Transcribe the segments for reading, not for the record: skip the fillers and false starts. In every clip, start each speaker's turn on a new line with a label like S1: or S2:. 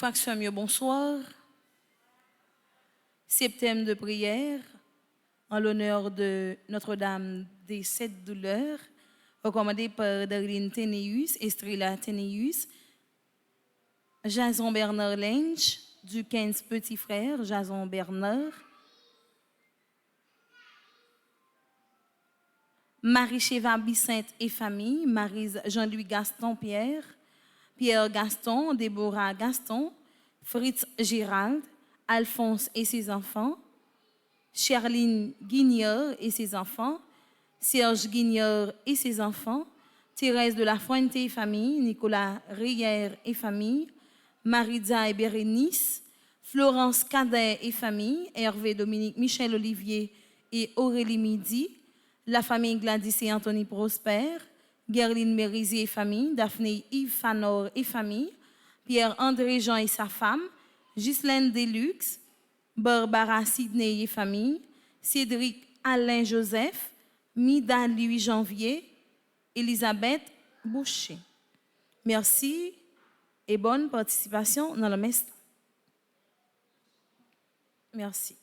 S1: Fraction mieux, bonsoir. Septembre de prière en l'honneur de Notre-Dame des Sept Douleurs, recommandé par Darlene Ténéus, Estrella Ténéus, Jason Bernard Lynch, du 15 Petit Frère, Jason Bernard, Marie Cheva Bicente et famille, Marise Jean-Louis Gaston Pierre, Pierre Gaston, Déborah Gaston, Fritz Gérald, Alphonse et ses enfants, Charline Guignard et ses enfants, Serge Guignard et ses enfants, Thérèse de la Fuente et famille, Nicolas Rière et famille, Marida et Bérénice, Florence Cadet et famille, Hervé Dominique Michel Olivier et Aurélie Midi, la famille Gladys et Anthony Prosper, Gerline Mérizier et famille, Daphné Yves Fanor et famille, Pierre-André Jean et sa femme, Ghislaine Deluxe, Barbara Sidney et famille, Cédric Alain Joseph, Mida Louis Janvier, Elisabeth Boucher. Merci et bonne participation dans le messe. Merci.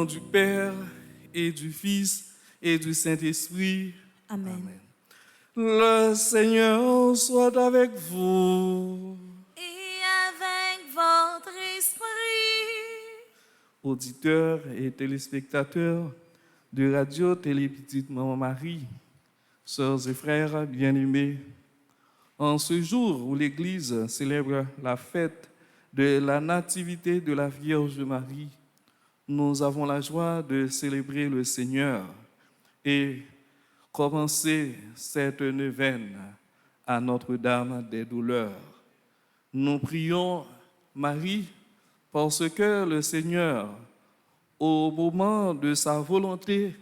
S2: du Père et du Fils et du Saint-Esprit.
S1: Amen.
S2: Le Seigneur soit avec vous.
S1: Et avec votre esprit.
S2: Auditeurs et téléspectateurs de Radio Télé Petite Maman Marie, sœurs et frères bien-aimés, en ce jour où l'Église célèbre la fête de la Nativité de la Vierge Marie, nous avons la joie de célébrer le Seigneur et commencer cette neuvaine à Notre-Dame des Douleurs. Nous prions Marie parce que le Seigneur, au moment de sa volonté,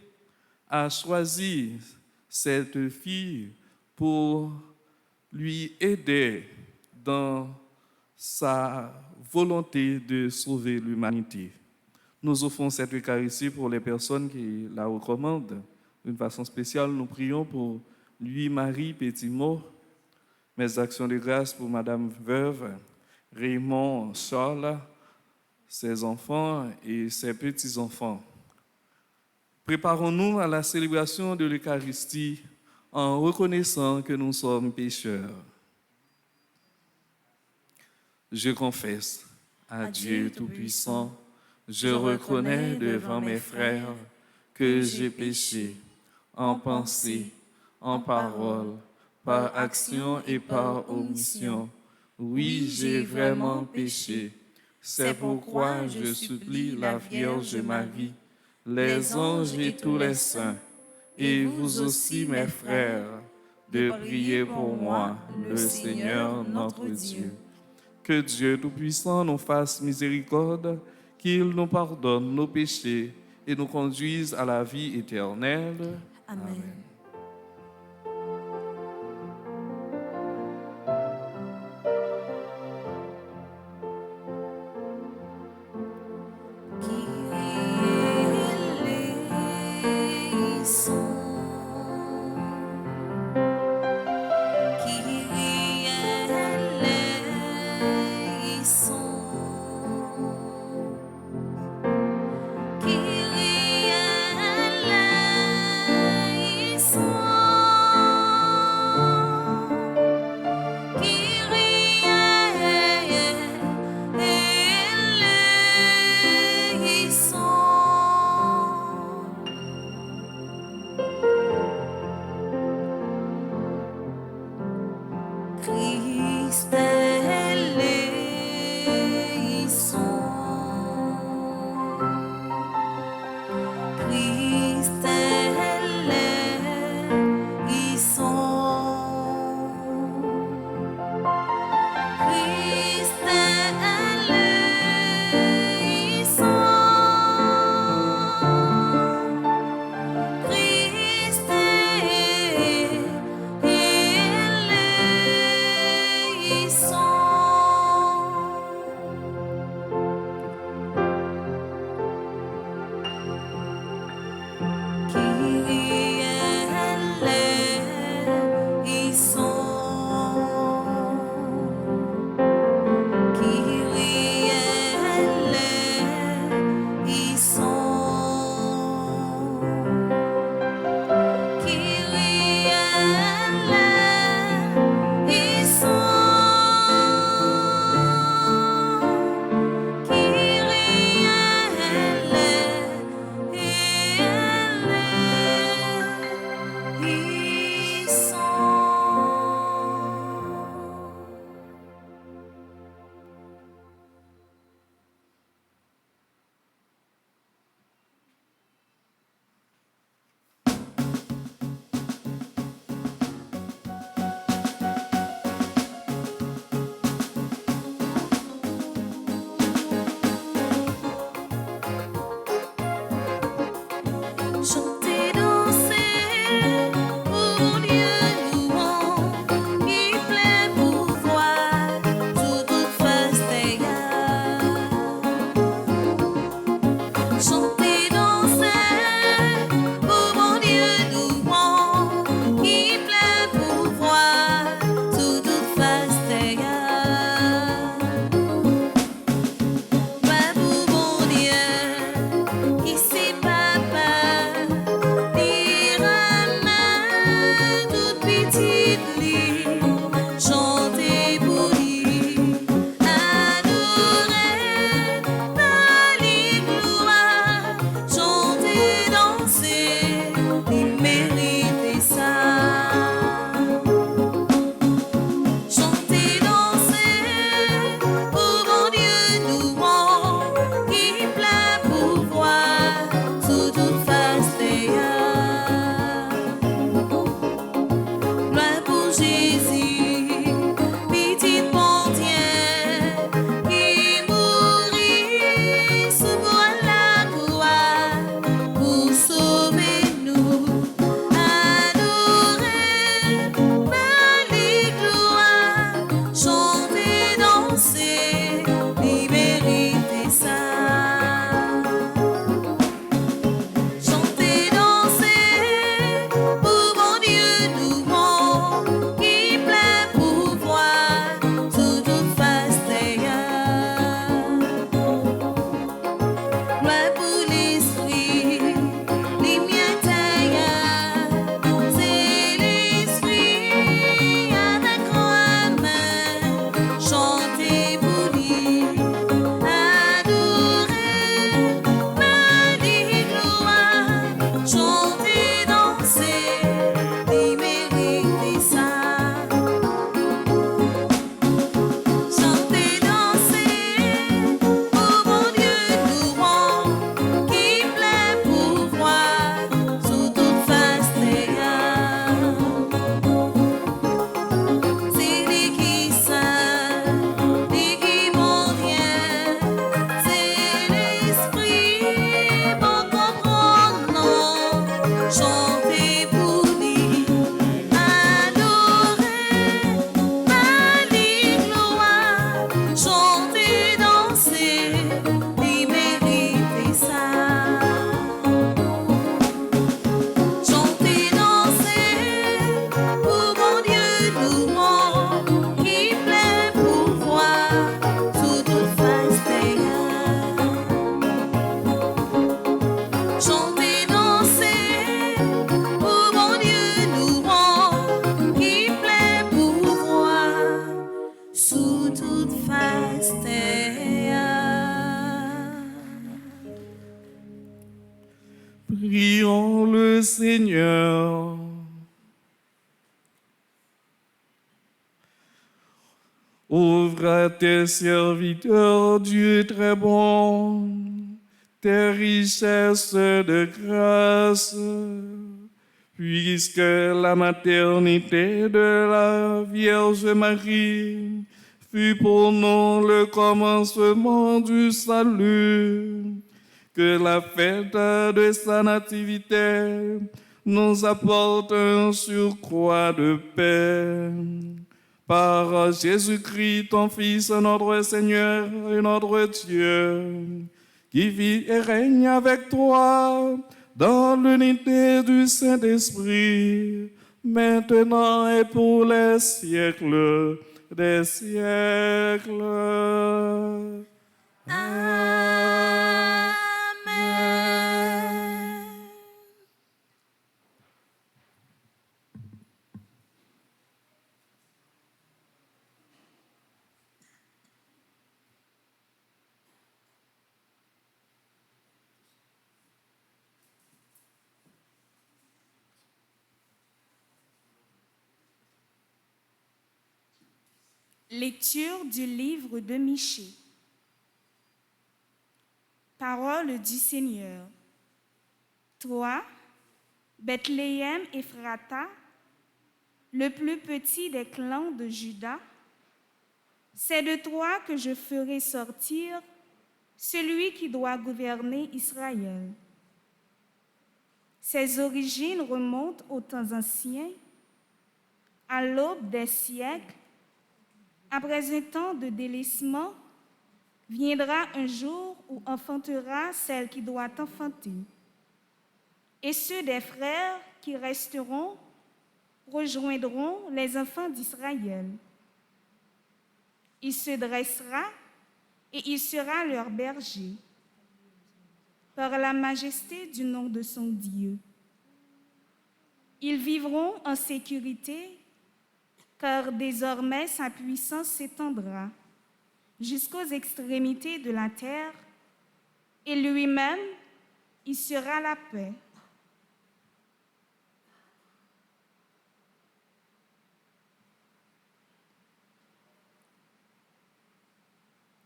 S2: a choisi cette fille pour lui aider dans sa volonté de sauver l'humanité. Nous offrons cette Eucharistie pour les personnes qui la recommandent. D'une façon spéciale, nous prions pour lui, Marie Pétimot, mes actions de grâce pour Madame Veuve, Raymond, Charles, ses enfants et ses petits-enfants. Préparons-nous à la célébration de l'Eucharistie en reconnaissant que nous sommes pécheurs. Je confesse à Dieu Tout-Puissant, je reconnais devant mes frères que j'ai péché en pensée, en parole, par action et par omission. Oui, j'ai vraiment péché. C'est pourquoi je supplie la Vierge Marie, les anges et tous les saints, et vous aussi mes frères, de prier pour moi, le Seigneur notre Dieu. Que Dieu Tout-Puissant nous fasse miséricorde, qu'il nous pardonne nos péchés et nous conduise à la vie éternelle.
S1: Amen. Kyrie eleison.
S2: Seigneur. Ouvre à tes serviteurs, Dieu très bon, tes richesses de grâce, puisque la maternité de la Vierge Marie fut pour nous le commencement du salut, que la fête de sa nativité nous apporte un surcroît de paix. Par Jésus-Christ, ton Fils, notre Seigneur et notre Dieu, qui vit et règne avec toi dans l'unité du Saint-Esprit, maintenant et pour les siècles des siècles.
S1: Amen.
S3: Lecture du livre de Michée. Parole du Seigneur. Toi, Bethléem Ephrata, le plus petit des clans de Juda, c'est de toi que je ferai sortir celui qui doit gouverner Israël. Ses origines remontent aux temps anciens, à l'aube des siècles. Après un temps de délaissement, viendra un jour où enfantera celle qui doit enfanter. Et ceux des frères qui resteront rejoindront les enfants d'Israël. Il se dressera et il sera leur berger, par la majesté du nom de son Dieu. Ils vivront en sécurité, car désormais sa puissance s'étendra jusqu'aux extrémités de la terre, et lui-même y sera la paix.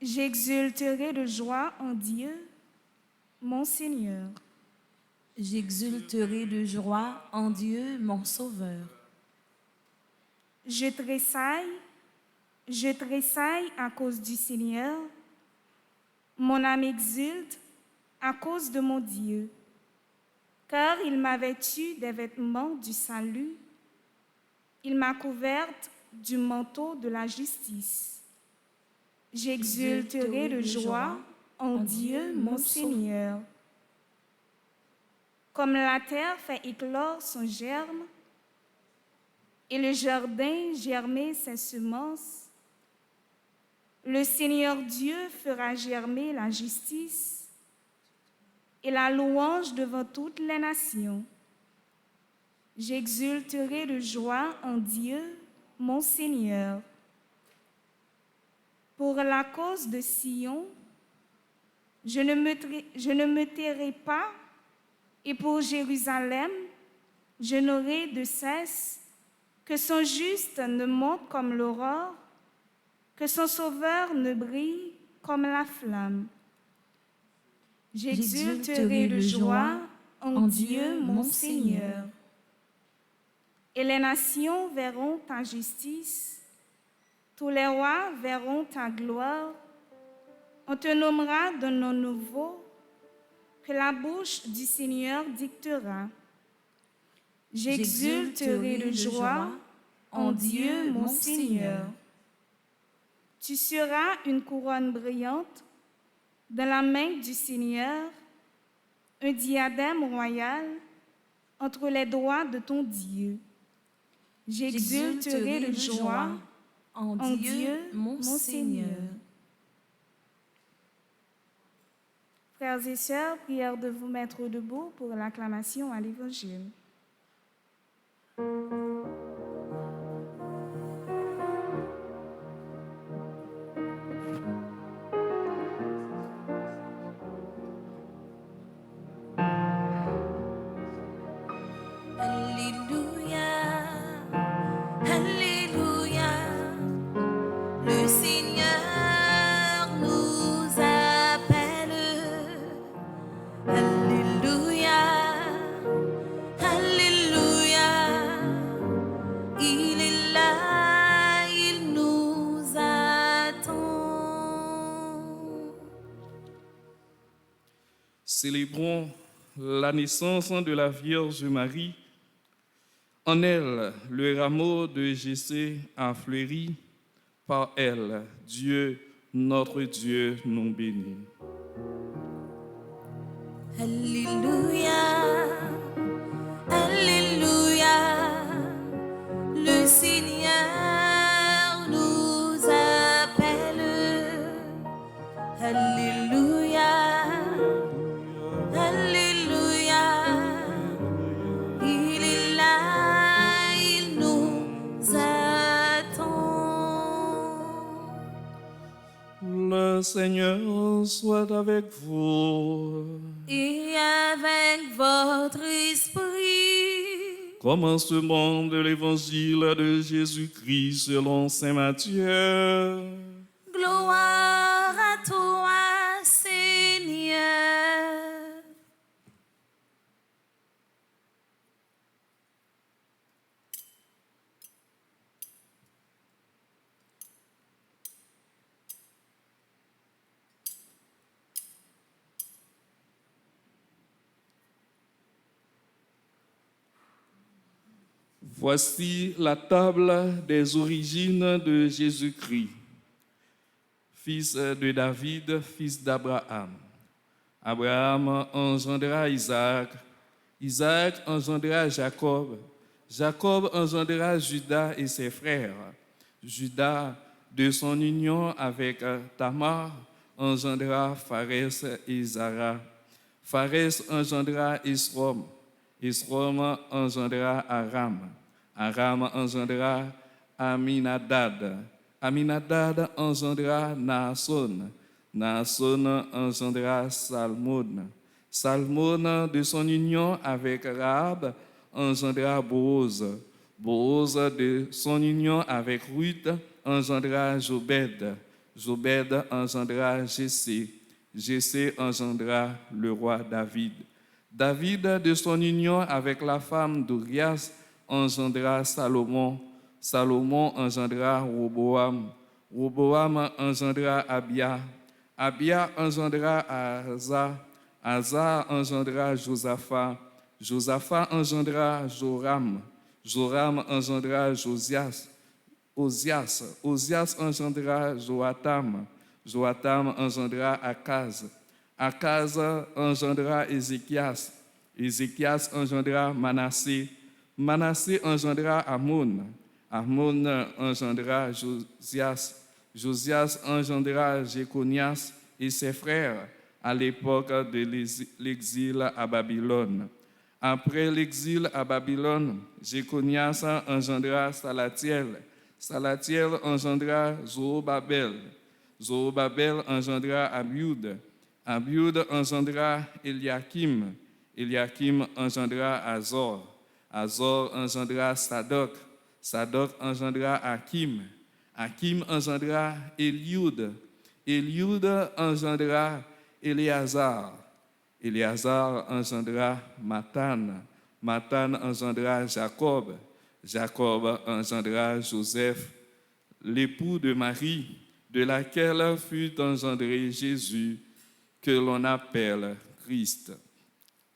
S3: J'exulterai de joie en Dieu, mon Seigneur.
S1: J'exulterai de joie en Dieu, mon Sauveur.
S3: Je tressaille à cause du Seigneur. Mon âme exulte à cause de mon Dieu, car il m'a vêtue des vêtements du salut. Il m'a couverte du manteau de la justice. J'exulterai de joie en Dieu, mon Seigneur. Comme la terre fait éclore son germe et le jardin germer ses semences, le Seigneur Dieu fera germer la justice et la louange devant toutes les nations. J'exulterai de joie en Dieu, mon Seigneur. Pour la cause de Sion, je ne me tairai pas, et pour Jérusalem, je n'aurai de cesse que son juste ne monte comme l'aurore, que son sauveur ne brille comme la flamme. J'exulterai de joie en Dieu, mon Seigneur. Et les nations verront ta justice, tous les rois verront ta gloire. On te nommera d'un nom nouveau que la bouche du Seigneur dictera. J'exulterai de joie en Dieu, mon Seigneur. Tu seras une couronne brillante dans la main du Seigneur, un diadème royal entre les doigts de ton Dieu. J'exulterai de joie en Dieu, mon Seigneur. Frères et sœurs, prière de vous mettre debout pour l'acclamation à l'Évangile.
S1: Alléluia, Alléluia, le Seigneur nous appelle. Alléluia, Alléluia, il est là, il nous attend.
S2: Célébrons la naissance de la Vierge Marie. En elle, le rameau de Jessé a fleuri. Par elle, Dieu, notre Dieu, nous bénit.
S1: Alléluia, Alléluia, le Seigneur nous appelle. Alléluia, Alléluia, il est là, il nous attend.
S2: Le Seigneur soit avec vous.
S1: Et avec votre esprit.
S2: Commencement de l'évangile de Jésus-Christ selon saint Matthieu.
S1: Gloire à toi, Seigneur.
S2: Voici la table des origines de Jésus-Christ, fils de David, fils d'Abraham. Abraham engendra Isaac, Isaac engendra Jacob, Jacob engendra Judas et ses frères. Judas, de son union avec Tamar, engendra Pharès et Zara. Pharès engendra Esrom, Esrom engendra Aram. Aram engendra Aminadad. Aminadad engendra Naasson. Naasson engendra Salmon. Salmon, de son union avec Rahab, engendra Booz. Booz, de son union avec Ruth, engendra Jobed. Jobed engendra Jessé. Jessé engendra le roi David. David, de son union avec la femme d'Urias, engendra Salomon. Salomon engendra Roboam. Roboam engendra Abia. Abia engendra Asa. Asa engendra Josaphat. Josaphat engendra Joram. Joram engendra Josias. Osias engendra Joatam. Joatam engendra Akaz. Akaz engendra Ézéchias. Ézéchias engendra Manassé. Manassé engendra Amon. Amon engendra Josias. Josias engendra Jéconias et ses frères à l'époque de l'exil à Babylone. Après l'exil à Babylone, Jéconias engendra Salatiel. Salatiel engendra Zorobabel. Zorobabel engendra Abiud. Abiud engendra Eliakim. Eliakim engendra Azor. Azor engendra Sadok. Sadok engendra Hakim. Hakim engendra Eliud. Eliud engendra Éléazar. Éléazar engendra Matan. Matan engendra Jacob. Jacob engendra Joseph, l'époux de Marie, de laquelle fut engendré Jésus, que l'on appelle Christ.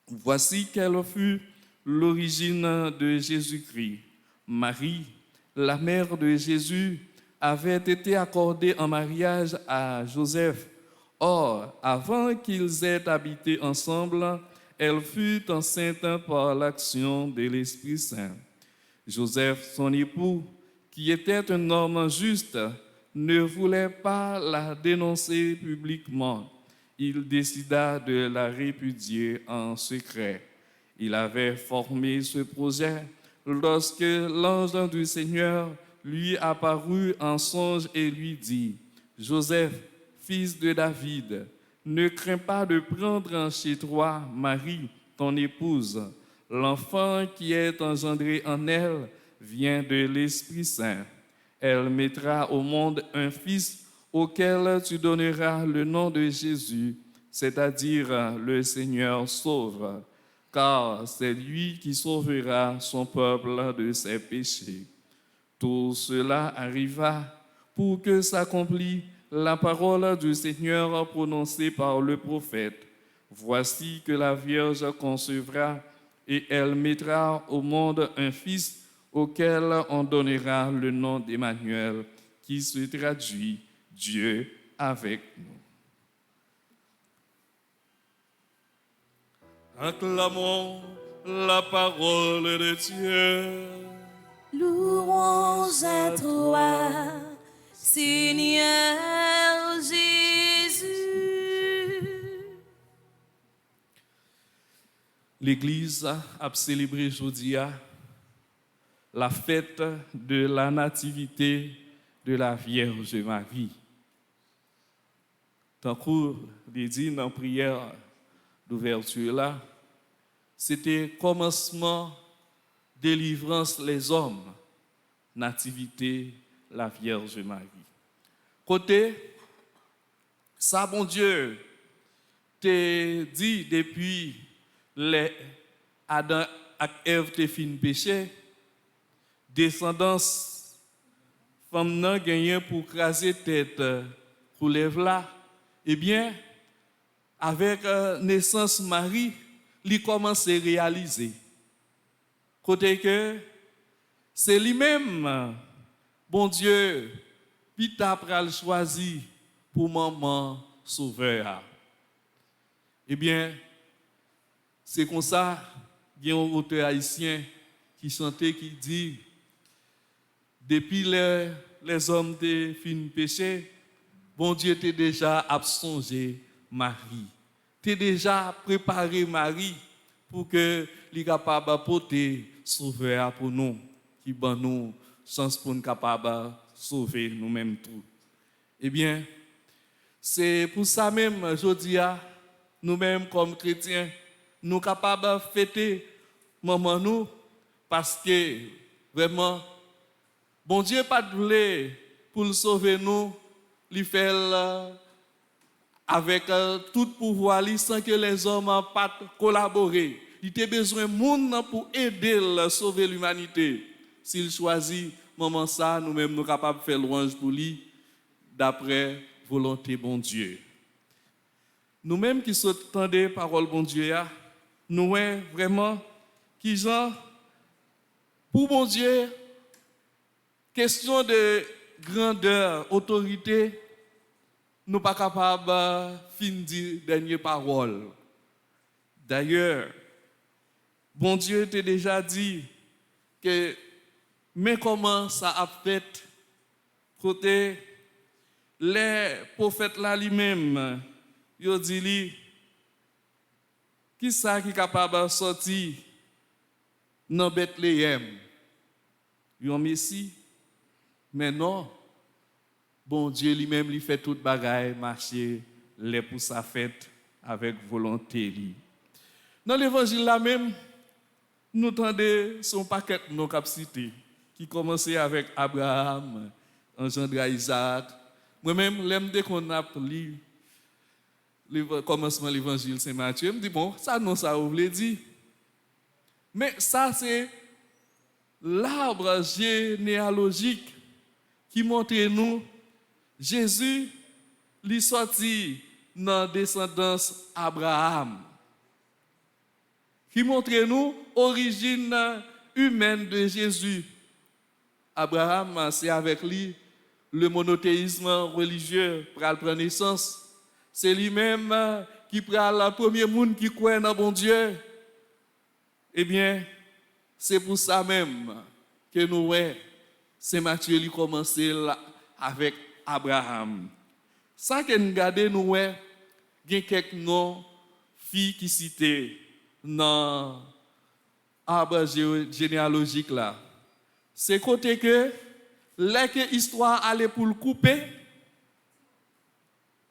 S2: Voici quelle fut l'origine de Jésus-Christ. Marie, la mère de Jésus, avait été accordée en mariage à Joseph. Or, avant qu'ils aient habité ensemble, elle fut enceinte par l'action de l'Esprit Saint. Joseph, son époux, qui était un homme juste, ne voulait pas la dénoncer publiquement. Il décida de la répudier en secret. Il avait formé ce projet lorsque l'ange du Seigneur lui apparut en songe et lui dit : « Joseph, fils de David, ne crains pas de prendre chez toi Marie, ton épouse. L'enfant qui est engendré en elle vient de l'Esprit Saint. Elle mettra au monde un fils auquel tu donneras le nom de Jésus, c'est-à-dire le Seigneur sauve, car c'est lui qui sauvera son peuple de ses péchés. Tout cela arriva pour que s'accomplisse la parole du Seigneur prononcée par le prophète. Voici que la Vierge concevra et elle mettra au monde un fils auquel on donnera le nom d'Emmanuel, qui se traduit Dieu avec nous. Acclamons la parole de Dieu.
S1: Louange à toi, Seigneur Jésus.
S2: L'Église a célébré aujourd'hui la fête de la nativité de la Vierge Marie. Tant qu'on dit dans la prière d'ouverture là, c'était commencement délivrance les hommes, nativité la Vierge Marie. Côté, ça bon Dieu te dit depuis les Adam et Ève te fin péché, descendance femme nan gagné pour craser tête pour lève là, eh bien avec naissance Marie, il commence à réaliser. Côté que c'est lui-même, bon Dieu, puis t'a pral choisi pour maman sauveur. Eh bien, c'est comme ça, il y a un auteur haïtien qui chantait, qui dit, depuis les hommes de fin péché, bon Dieu t'a déjà absongé Marie. T'es déjà préparé Marie pour que les capable d'apporter sauveur pour nous, qui ban nous chance pour nous capable sauver nous-mêmes tout. Eh bien, c'est pour ça même aujourd'hui, nous-mêmes comme chrétiens, nous capables de fêter maman nous parce que vraiment, bon Dieu pas voulu pour nous sauver nous, il fait avec tout pouvoir sans que les hommes n'aient pas collaboré. Il a besoin de monde pour aider à sauver l'humanité. S'il choisit moment ça, nous-mêmes nous sommes capables de faire louange pour lui d'après volonté bon Dieu. Nous-mêmes qui sommes des paroles bon Dieu, nous sommes vraiment qui genre pour bon Dieu, question de grandeur, autorité, nous ne sommes pas capables de finir dernière parole. D'ailleurs, bon Dieu t'a déjà dit que, mais comment ça a fait, côté les prophètes là lui-même, ils dit qui ça qui est capable de sortir dans Bethléem? Un Messie, mais non. Bon Dieu lui-même lui fait toute bagaille marcher les pour sa fête avec volonté. Dans l'évangile là même, nous entendons son paquet de nos capacités qui commençait avec Abraham, engendra Isaac. Moi-même, l'aime dès qu'on a lu le commencement de l'évangile Saint-Matthieu, je me dis bon, ça non, ça vous voulez dire. Mais ça, c'est l'arbre généalogique qui montre nous Jésus lui sorti dans la descendance Abraham, qui montre nous l'origine humaine de Jésus. Abraham, c'est avec lui le monothéisme religieux prend naissance. C'est lui-même qui prend le premier monde qui croit dans bon Dieu. Eh bien, c'est pour ça même que nous, Saint Matthieu, lui commencé avec Abraham. Ça que nous regardons, nous, il y a quelques noms, filles qui citent dans l'arbre généalogique là. C'est côté que l'histoire allait pour le couper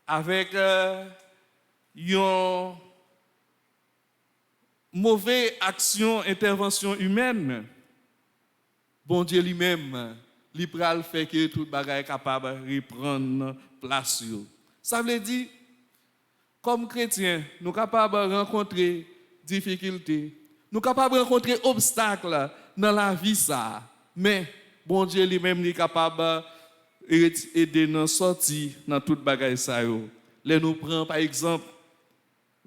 S2: avec mauvaise action, intervention humaine, bon Dieu lui-même, il pral fait que tout bagage est capable de reprendre place. Ça veut dire, comme chrétiens, nous sommes capables de rencontrer difficultés, nous sommes capables de rencontrer obstacles dans la vie, ça. Mais bon Dieu lui-même est capable d'aider nous sortir dans toute bagage. Là, nous prenons par exemple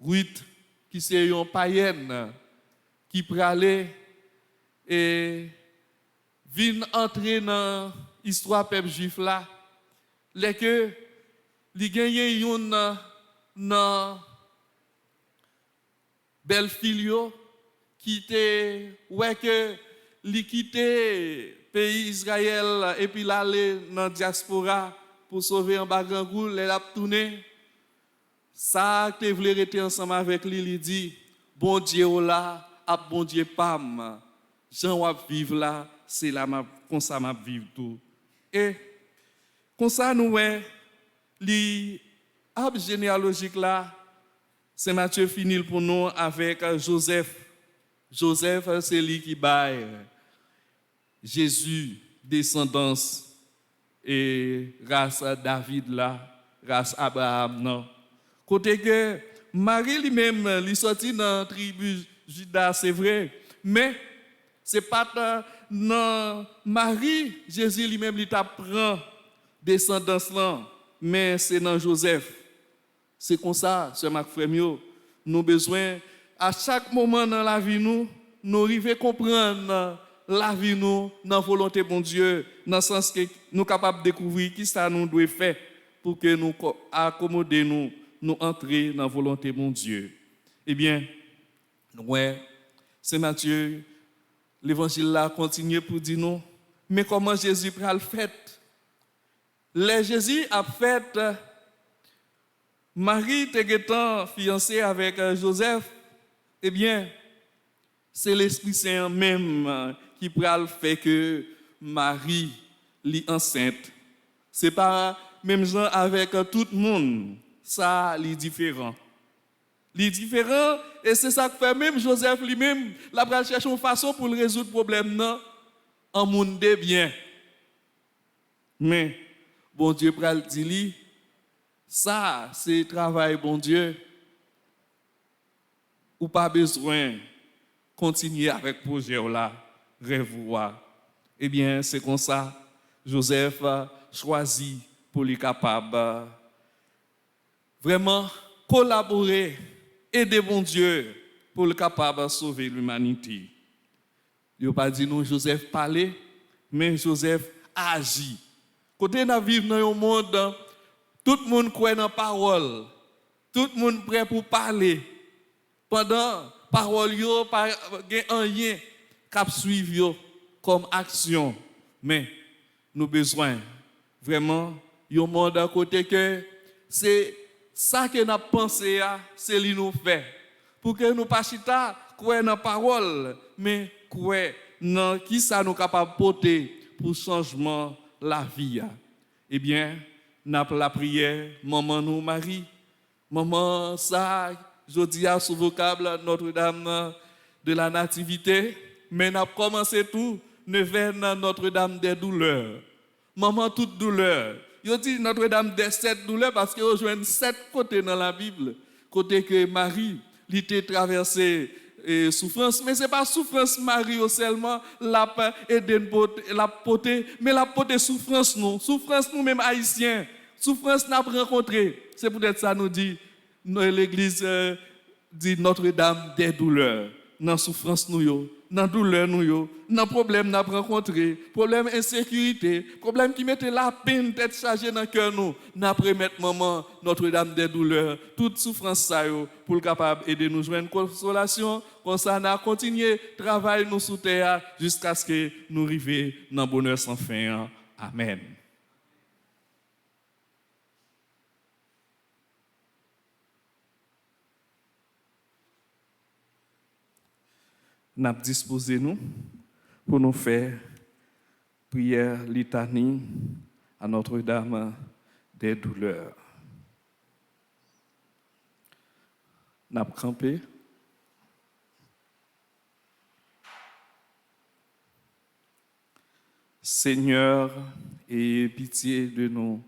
S2: Ruth, qui est une païenne, qui pralait et vient entrer dans l'histoire peuple juif là, les que li gagne une belle fille qui était ouais que li quitté pays Israël et puis l'aller dans diaspora pour sauver un bagangou, elle a tourné ça te voulait rester ensemble avec lui, il dit bon Dieu là, a bon Dieu pam. Jean va vivre là, c'est là comme ça m'a vivre tout. Et comme ça nous l'arbre généalogique là, c'est Matthieu finit pour nous avec Joseph. Joseph c'est lui qui baille Jésus descendance et race David là, race Abraham non. Côté que Marie lui-même, lui sorti dans la tribu Juda, c'est vrai, mais c'est pas dans Marie, Jésus lui-même, il t'apprend descendance là, mais c'est dans Joseph. C'est comme ça, ce Marc Frémio, nous avons besoin, à chaque moment dans la vie, nous arrivons à comprendre la vie, dans la volonté de Dieu, dans le sens que nous sommes capables de découvrir qui ça nous doit faire pour que nous accommoder nous entrer dans la volonté de mon Dieu. Eh bien, ouais, c'est Matthieu, l'évangile là continue pour dire nous, mais comment Jésus prend le fait? Le Jésus a fait, Marie était fiancée avec Joseph, eh bien, c'est l'Esprit Saint même qui prend le fait que Marie est enceinte. C'est pas même genre avec tout le monde. Ça, il est différent. Il est différent et c'est ça que fait même Joseph lui-même, la pral cherche une façon pour résoudre le problème non en monde de bien. Mais bon Dieu pral dit lui, ça c'est travail bon Dieu. Ou pas besoin continuer avec le projet là, rêve. Eh bien, c'est comme ça Joseph a choisi pour lui capable vraiment collaborer, aider bon Dieu pour le capable de sauver l'humanité. Il n'a pas dit non, Joseph parlait, mais Joseph agit. Côté nous vivons dans un monde, tout le monde croit dans la parole, tout le monde prêt pour parler. Pendant parole, il n'y a rien qui suivre comme action. Mais nous avons besoin vraiment d'un monde à côté que c'est ça que nous avons pensé, c'est ce que nous fait. Pour que nous ne pas croire dans la parole, mais croire dans qui ça nous capable de porter pour le changement de la vie. Eh bien, nous avons la prière, maman nous Marie, maman ça, je dis à ce vocable Notre-Dame de la Nativité, mais nous avons commencé tout, neuvaine Notre-Dame des douleurs. Maman toute douleur. Je dis Notre-Dame des 7 douleurs parce que vous joignez 7 côtés dans la Bible. Côté que Marie, elle était traversée souffrance, mais ce n'est pas souffrance Marie seulement, la portée, mais la portée souffrance nous. Souffrance nous-mêmes haïtiens. Souffrance nous avons rencontré. C'est peut-être ça nous dit, l'Église dit Notre-Dame des douleurs. Dans souffrance nous, dans douleur nous, dans problème nous avons rencontré, problème insécurité, problème qui mettait la peine tête chargée dans le cœur nous avons mettre maman Notre-Dame des douleurs, toute souffrance ça pour le capable aider nous joindre consolation, comme ça nous continuer travail nous sous terre jusqu'à ce que nous arrivions dans le bonheur sans fin. Amen. Nous avons disposé nous pour nous faire prière litanie à Notre-Dame des douleurs. Nous avons campé Seigneur, ayez pitié de nous.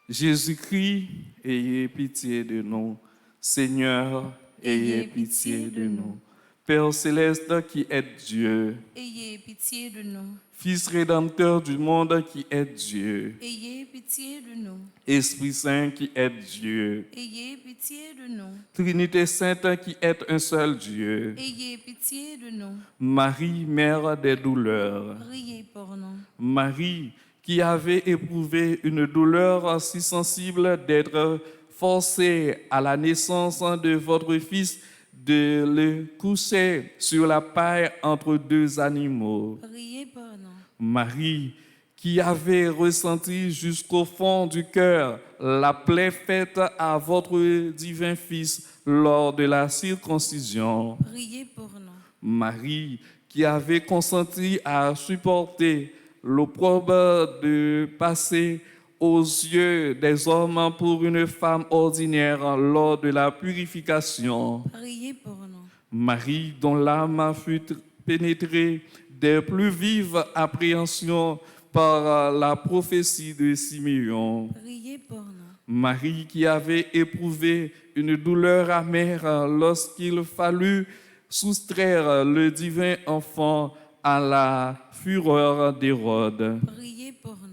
S2: Jésus-Christ, ayez pitié de nous. Seigneur, ayez pitié de nous. Père céleste qui est Dieu,
S1: Ayez pitié de nous.
S2: Fils rédempteur du monde qui est Dieu,
S1: Ayez pitié de nous.
S2: Esprit Saint qui est Dieu,
S1: Ayez pitié de nous.
S2: Trinité Sainte qui est un seul Dieu,
S1: Ayez pitié de nous.
S2: Marie, Mère des douleurs,
S1: Priez pour nous.
S2: Marie qui avait éprouvé une douleur si sensible d'être forcée à la naissance de votre Fils de le coucher sur la paille entre deux animaux.
S1: Priez pour nous.
S2: Marie, qui avait ressenti jusqu'au fond du cœur la plaie faite à votre divin Fils lors de la circoncision.
S1: Priez pour nous.
S2: Marie, qui avait consenti à supporter l'opprobre de passer aux yeux des hommes pour une femme ordinaire lors de la purification.
S1: Priez pour nous.
S2: Marie, dont l'âme fut pénétrée des plus vives appréhensions par la prophétie de Siméon.
S1: Priez pour nous.
S2: Marie, qui avait éprouvé une douleur amère lorsqu'il fallut soustraire le divin enfant à la fureur d'Hérode.
S1: Priez pour nous.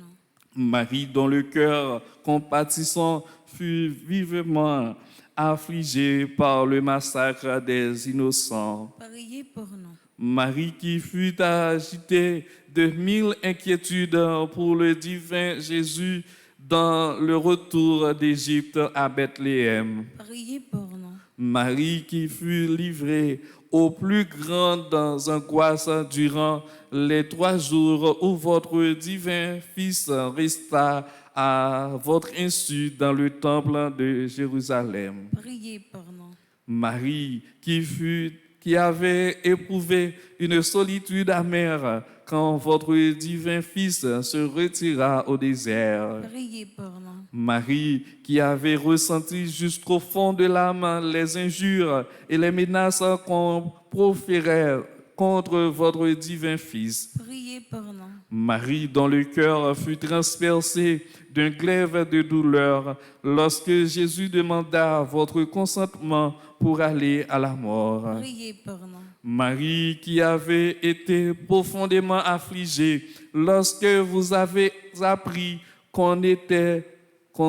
S2: Marie, dont le cœur compatissant fut vivement affligé par le massacre des innocents.
S1: Priez pour nous.
S2: Marie, qui fut agitée de 1000 inquiétudes pour le divin Jésus dans le retour d'Égypte à Bethléem.
S1: Priez pour nous.
S2: Marie, qui fut livrée aux plus grandes angoisses durant les 3 jours où votre divin Fils resta à votre insu dans le temple de Jérusalem.
S1: Priez pour nous.
S2: Marie, qui avait éprouvé une solitude amère quand votre divin Fils se retira au désert.
S1: Priez pour nous.
S2: Marie, qui avait ressenti jusqu'au fond de l'âme les injures et les menaces qu'on proférait contre votre divin Fils.
S1: Priez pour nous.
S2: Marie, dont le cœur fut transpercé d'un glaive de douleur lorsque Jésus demanda votre consentement pour aller à la mort.
S1: Priez pour nous.
S2: Marie, qui avait été profondément affligée lorsque vous avez appris qu'on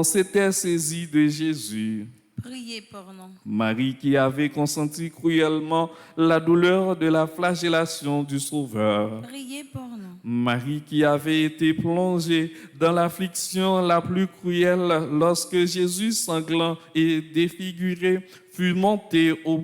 S2: s'était saisi de Jésus.
S1: Priez pour nous.
S2: Marie, qui avait consenti cruellement la douleur de la flagellation du Sauveur.
S1: Priez pour nous.
S2: Marie, qui avait été plongée dans l'affliction la plus cruelle lorsque Jésus, sanglant et défiguré, fut montré au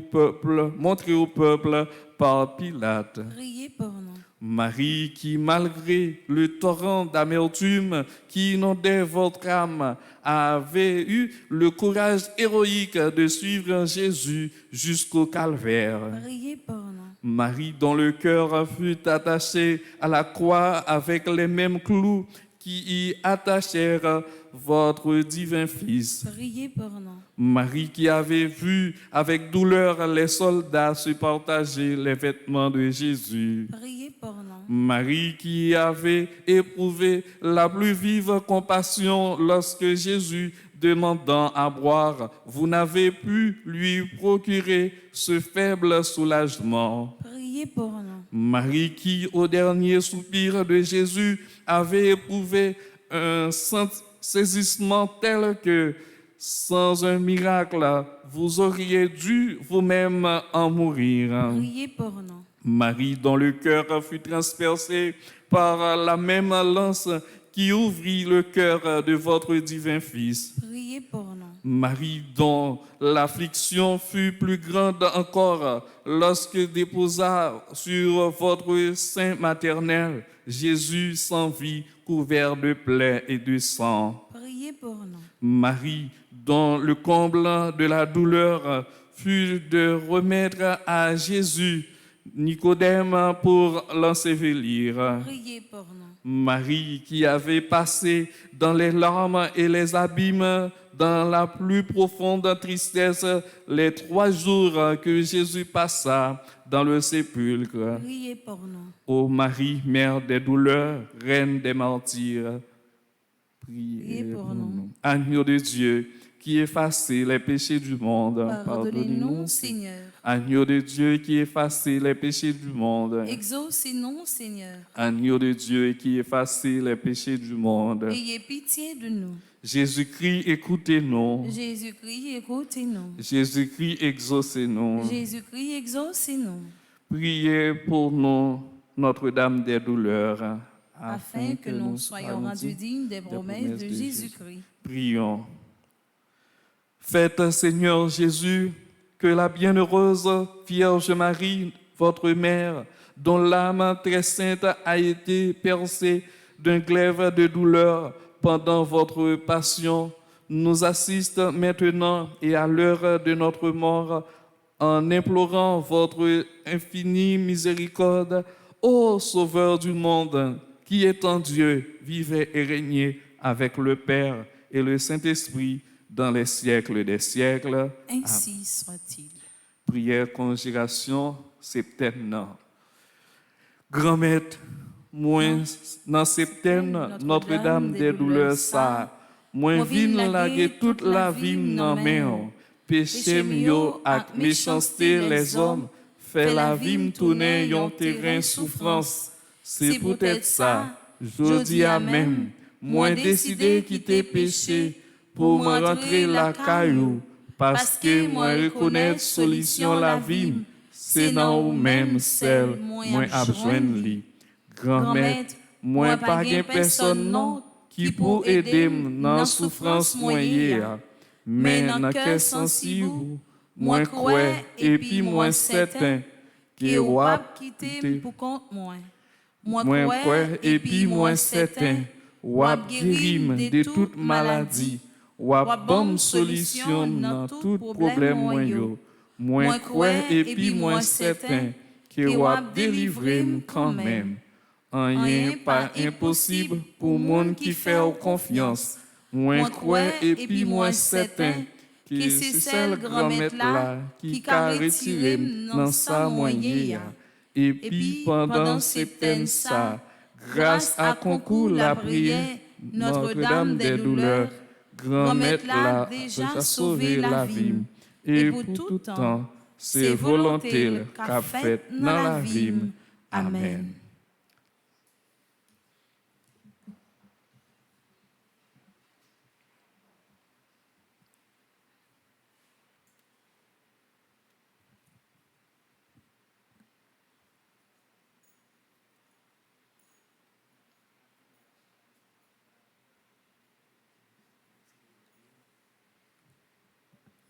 S2: peuple par Pilate.
S1: Priez pour nous.
S2: Marie, qui, malgré le torrent d'amertume qui inondait votre âme, avait eu le courage héroïque de suivre Jésus jusqu'au calvaire.
S1: Priez pour nous.
S2: Marie, dont le cœur fut attaché à la croix avec les mêmes clous qui y attachèrent votre divin Fils.
S1: Priez pour nous.
S2: Marie, qui avait vu avec douleur les soldats se partager les vêtements de Jésus.
S1: Priez pour nous.
S2: Marie, qui avait éprouvé la plus vive compassion lorsque Jésus, demandant à boire, vous n'avez pu lui procurer ce faible soulagement.
S1: Priez pour nous.
S2: Marie, qui, au dernier soupir de Jésus, avait éprouvé un saisissement tel que, sans un miracle, vous auriez dû vous-même en mourir.
S1: Priez pour nous.
S2: Marie, dont le cœur fut transpercé par la même lance qui ouvrit le cœur de votre divin Fils.
S1: Priez pour nous.
S2: Marie, dont l'affliction fut plus grande encore lorsque déposa sur votre sein maternel Jésus sans vie, couvert de plaies et de sang.
S1: Priez pour nous.
S2: Marie, dont le comble de la douleur fut de remettre à Jésus Nicodème pour l'ensevelir.
S1: Priez pour nous.
S2: Marie qui avait passé dans les larmes et les abîmes, dans la plus profonde tristesse, les 3 jours que Jésus passa dans le sépulcre.
S1: Priez pour nous.
S2: Ô Marie, mère des douleurs, reine des martyrs, priez pour nous. Agneau de Dieu, qui effacez les péchés du monde,
S1: Pardonnez-nous, Seigneur.
S2: Agneau de Dieu qui effacez les péchés du monde.
S1: Exaucez-nous, Seigneur.
S2: Agneau de Dieu qui effacez les péchés du monde.
S1: Ayez pitié de nous.
S2: Jésus-Christ, écoutez-nous.
S1: Jésus-Christ, écoutez-nous.
S2: Jésus-Christ, exaucez-nous.
S1: Jésus-Christ, exaucez-nous.
S2: Priez pour nous, Notre-Dame des douleurs,
S1: Afin que nous soyons rendus dignes des promesses de Jésus-Christ.
S2: Prions. Faites, Seigneur Jésus, que la bienheureuse Vierge Marie, votre mère, dont l'âme très sainte a été percée d'un glaive de douleur pendant votre passion, nous assiste maintenant et à l'heure de notre mort en implorant votre infinie miséricorde, ô Sauveur du monde, qui est en Dieu, vivez et régnez avec le Père et le Saint-Esprit dans les siècles des siècles.
S1: Ainsi soit-il.
S2: Prière, conjuration, septaine. Grand-mère, moi, dans septaine, Notre-Dame des douleurs, ça, moi, vin laguer toute la vie dans main. Péché mio ak méchanceté les hommes, fait la vie me tourner yon terrain souffrance. C'est peut-être ça, je dis à même, moi décidé quitter péché pour me rentrer la caillou, parce que moi reconnaître solution la vie, c'est dans ou même celle, moi abjoine li. Grand-mère, moi pas gen personne non, qui pour aider dans souffrance moyen. Mais dans cœur sensible, moi crois et puis moi certain que wap
S1: quitter pour compte moi.
S2: Moi crois et puis moi certain wap guérim de toute maladie, wap bonne solution dans tout problème moi yo. Moi crois et puis moi certain que wap délivrer quand même. Rien pas impossible pour monde qui fait confiance. Moi crois et puis moi certain que c'est celle grand-mère là qui a retiré dans sa moyen. Et puis pendant cette peine ça, grâce à concours la prière, Notre-Dame des douleurs, grand-mère là déjà sauvé la vie. Et pour tout temps, c'est volonté qu'a fait dans la vie. Amen.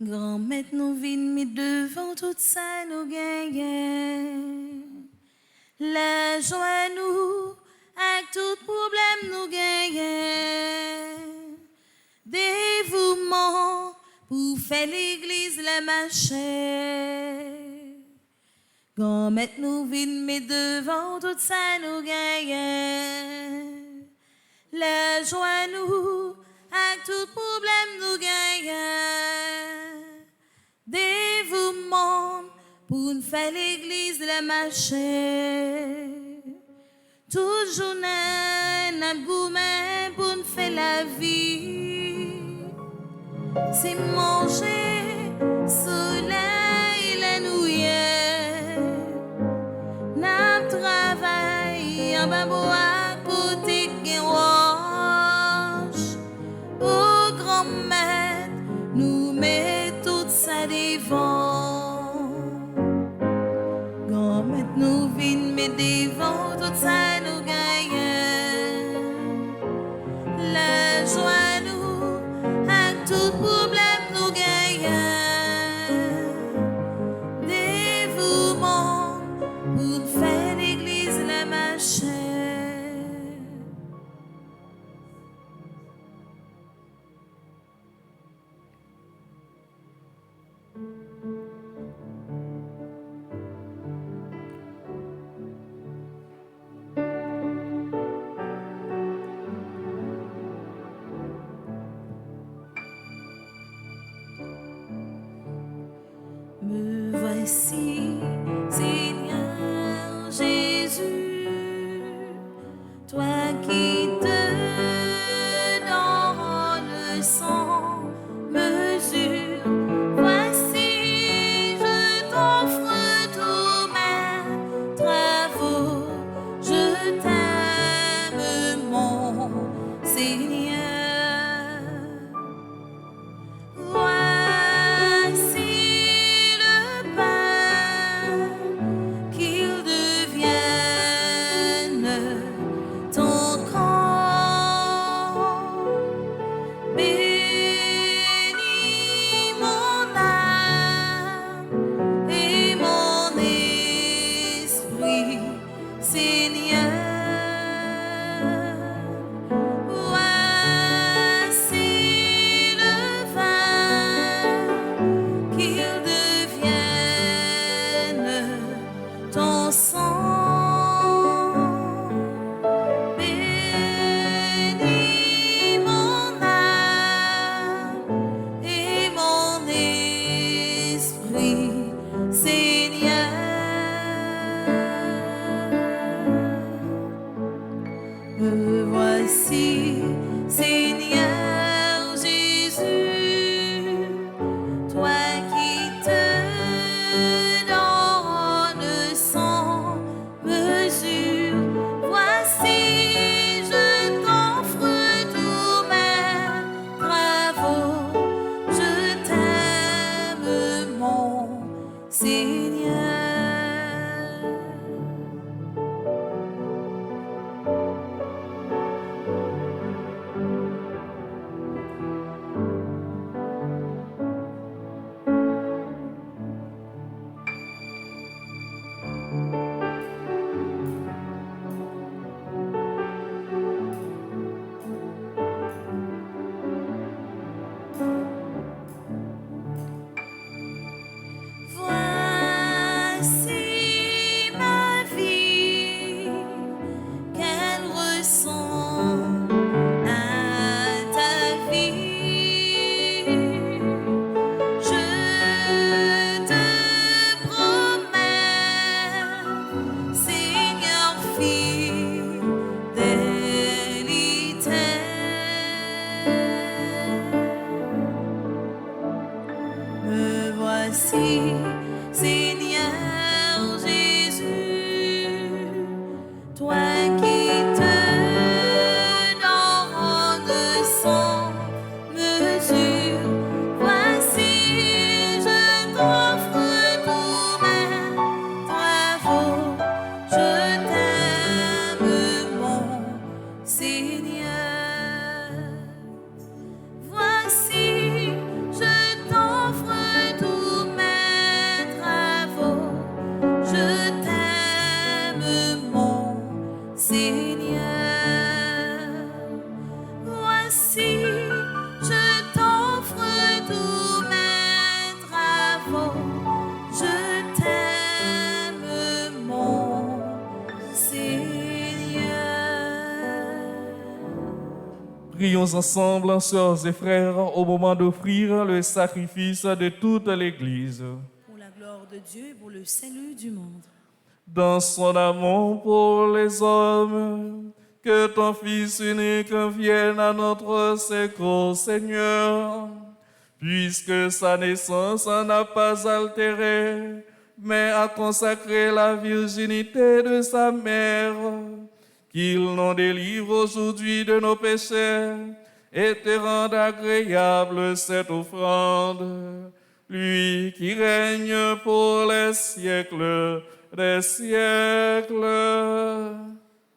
S1: Grand-mère nous vin mis devant tout ça nous gagne. La joie nous, avec tout problème nous gagne. Dévouement pour faire l'église la marche. Grand-mère nous vin mis devant tout ça nous gagne. La joie nous, avec tout problème nous gagne. Dévouement pour nous faire l'église la marche. Toujours n'a gourmet pour nous faire la vie. C'est manger, soleil, la nouille. N'a travail en bas bois pour te roche. Oh grand-mère, nous met tout ça devant. Grand-mère, nous vînes met devant tout ça nous gagne. La joie nous, à tout problème nous gagne. Dévouement pour faire l'église la marche. voici, Seigneur Jésus, toi qui te donnes sans mesure. Voici, je t'offre tous mes travaux. Je t'aime, mon Seigneur. Me voici, Seigneur Jésus, toi qui te donnes sans mesure. Voici, je t'offre tous mes travaux. Je t'aime, mon Seigneur. Voici ma vie, qu'elle ressemble à ta vie. Je te promets, Seigneur, fidélité. Me voici, Seigneur Jésus, toi qui te donnes sans mesure. Voici, je t'offre tous mes travaux. Je t'aime, mon Seigneur. Voici, je t'offre tous mes travaux. Je t'aime, mon Seigneur. Voici, je t'offre tous mes travaux. Je t'aime, mon Seigneur.
S2: Prions ensemble, sœurs et frères, au moment d'offrir le sacrifice de toute l'Église.
S1: Pour la gloire de Dieu et pour le salut du monde.
S2: Dans son amour pour les hommes, que ton Fils unique vienne à notre secours, Seigneur, puisque sa naissance n'a pas altéré, mais a consacré la virginité de sa mère, qu'il nous délivre aujourd'hui de nos péchés et te rende agréable cette offrande, lui qui règne pour les siècles des siècles.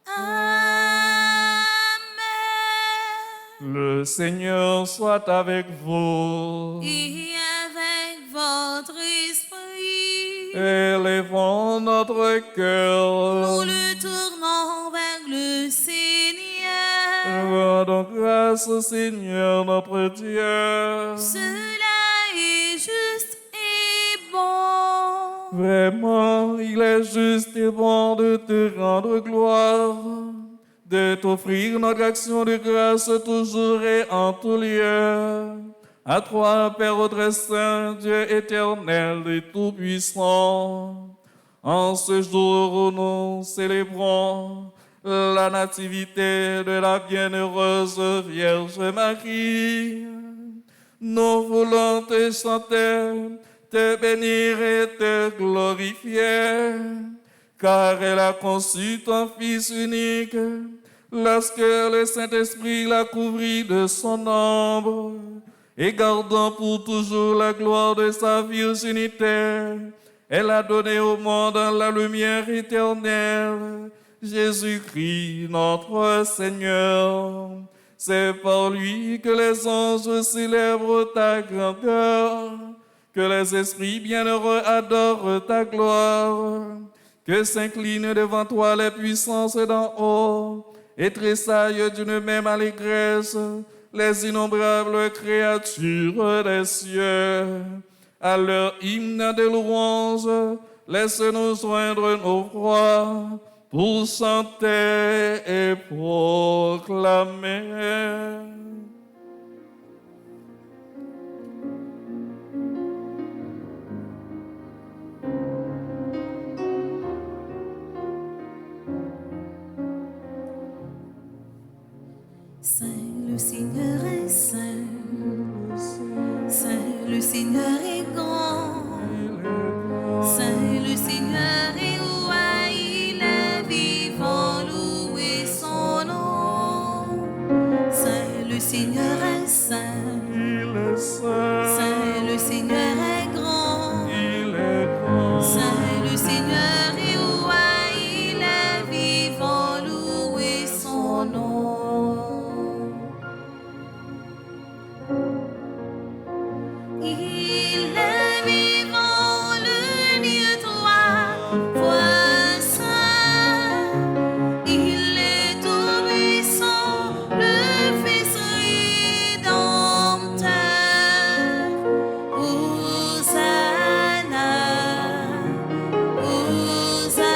S1: Amen.
S2: Le Seigneur soit avec vous.
S1: Et avec votre esprit,
S2: Élevons notre cœur.
S1: nous le tournons vers le Seigneur.
S2: Rendons grâce au Seigneur notre Dieu.
S1: Cela est juste et bon.
S2: Vraiment, il est juste et bon de te rendre gloire, de t'offrir notre action de grâce toujours et en tout lieu, À toi, Père très saint, Dieu éternel et tout-puissant, en ce jour où nous célébrons la nativité de la bienheureuse Vierge Marie, nous voulons te chanter, te bénir et te glorifier, car elle a conçu ton Fils unique, lorsque le Saint-Esprit l'a couvrit de son ombre, et gardant pour toujours la gloire de sa virginité, elle a donné au monde la lumière éternelle, Jésus-Christ notre Seigneur. C'est par lui que les anges célèbrent ta grandeur, que les esprits bienheureux adorent ta gloire, que s'inclinent devant toi les puissances d'en haut, et tressaillent d'une même allégresse les innombrables créatures des cieux. À leur hymne de louange, laisse-nous joindre nos voix pour chanter et proclamer.
S1: Saint le Seigneur est saint, Saint le Seigneur est grand, Saint le Seigneur est roi, il est vivant, louez son nom. Saint le Seigneur est saint, Saint le Seigneur est grand, Saint le Seigneur est roi, il est vivant, louez son nom. Il est vivant, le Dieu toi, vois saint. Il est tout-puissant, le Fils rédempteur. Hosanna, Hosanna,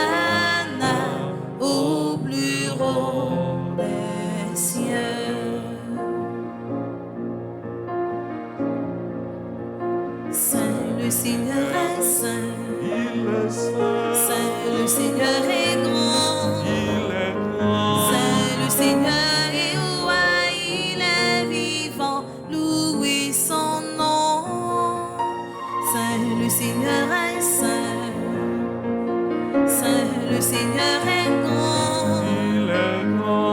S1: au plus haut des cieux. Saint le Seigneur est saint, Saint le Seigneur est grand, Saint le Seigneur est roi, il est vivant, louez son nom. Saint le Seigneur est saint, Saint le Seigneur est grand,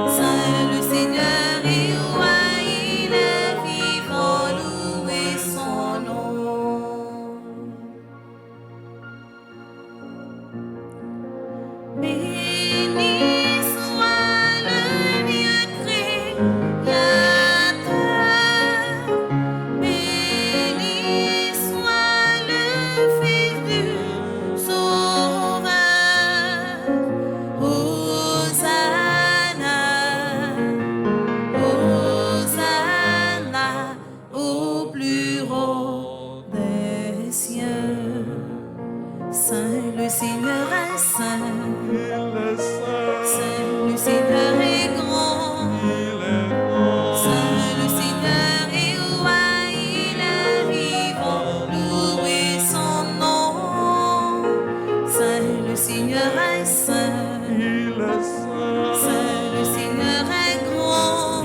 S1: Saint le Seigneur est roi, il est vivant, louez son nom. Béni soit le Dieu créateur, béni soit le Fils du Sauveur. Hosanna, Hosanna, au plus haut des cieux. Saint le Seigneur est saint, Saint le Seigneur est grand, Saint le Seigneur est roi, il est vivant, louez son nom. Saint le Seigneur est saint, Saint le Seigneur est grand,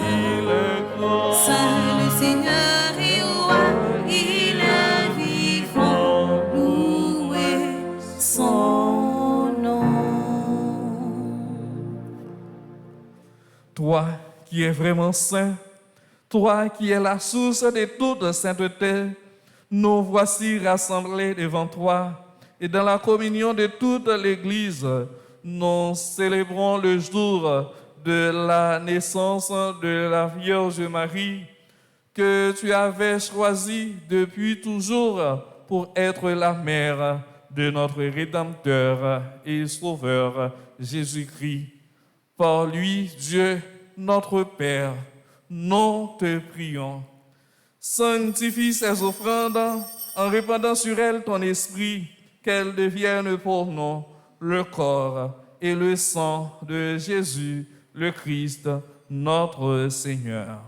S1: Saint le Seigneur est roi, il est vivant, louez son nom.
S2: Toi qui es vraiment saint, toi qui es la source de toute sainteté, nous voici rassemblés devant toi et dans la communion de toute l'Église, nous célébrons le jour de la naissance de la Vierge Marie que tu avais choisie depuis toujours pour être la mère de notre Rédempteur et Sauveur Jésus-Christ. Par lui, Dieu, notre Père, nous te prions. Sanctifie ces offrandes en répandant sur elles ton esprit, qu'elles deviennent pour nous le corps et le sang de Jésus, le Christ, notre Seigneur.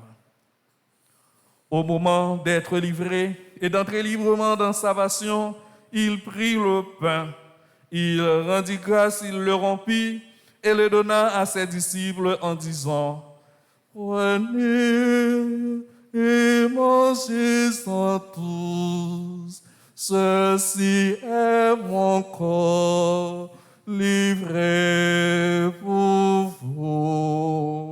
S2: Au moment d'être livré et d'entrer librement dans sa passion, il prit le pain, il rendit grâce, il le rompit et le donna à ses disciples en disant, « Prenez et mangez-en tous, ceci est mon corps livré pour vous. »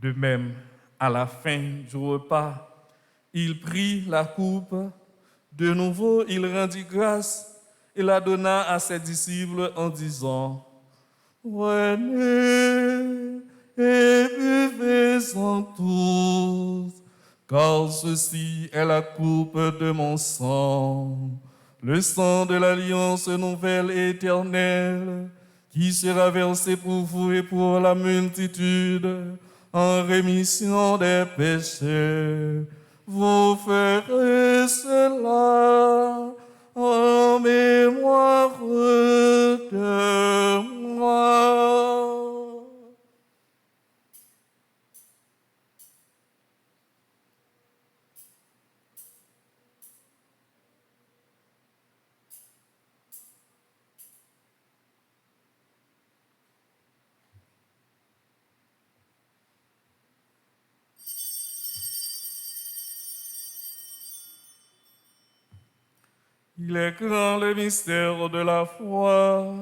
S2: De même, à la fin du repas, il prit la coupe. De nouveau, il rendit grâce et la donna à ses disciples en disant, « Prenez et buvez-en tous, car ceci est la coupe de mon sang, le sang de l'alliance nouvelle et éternelle, qui sera versé pour vous et pour la multitude en rémission des péchés. Vous ferez cela en mémoire de moi. » Il est grand le mystère de la foi.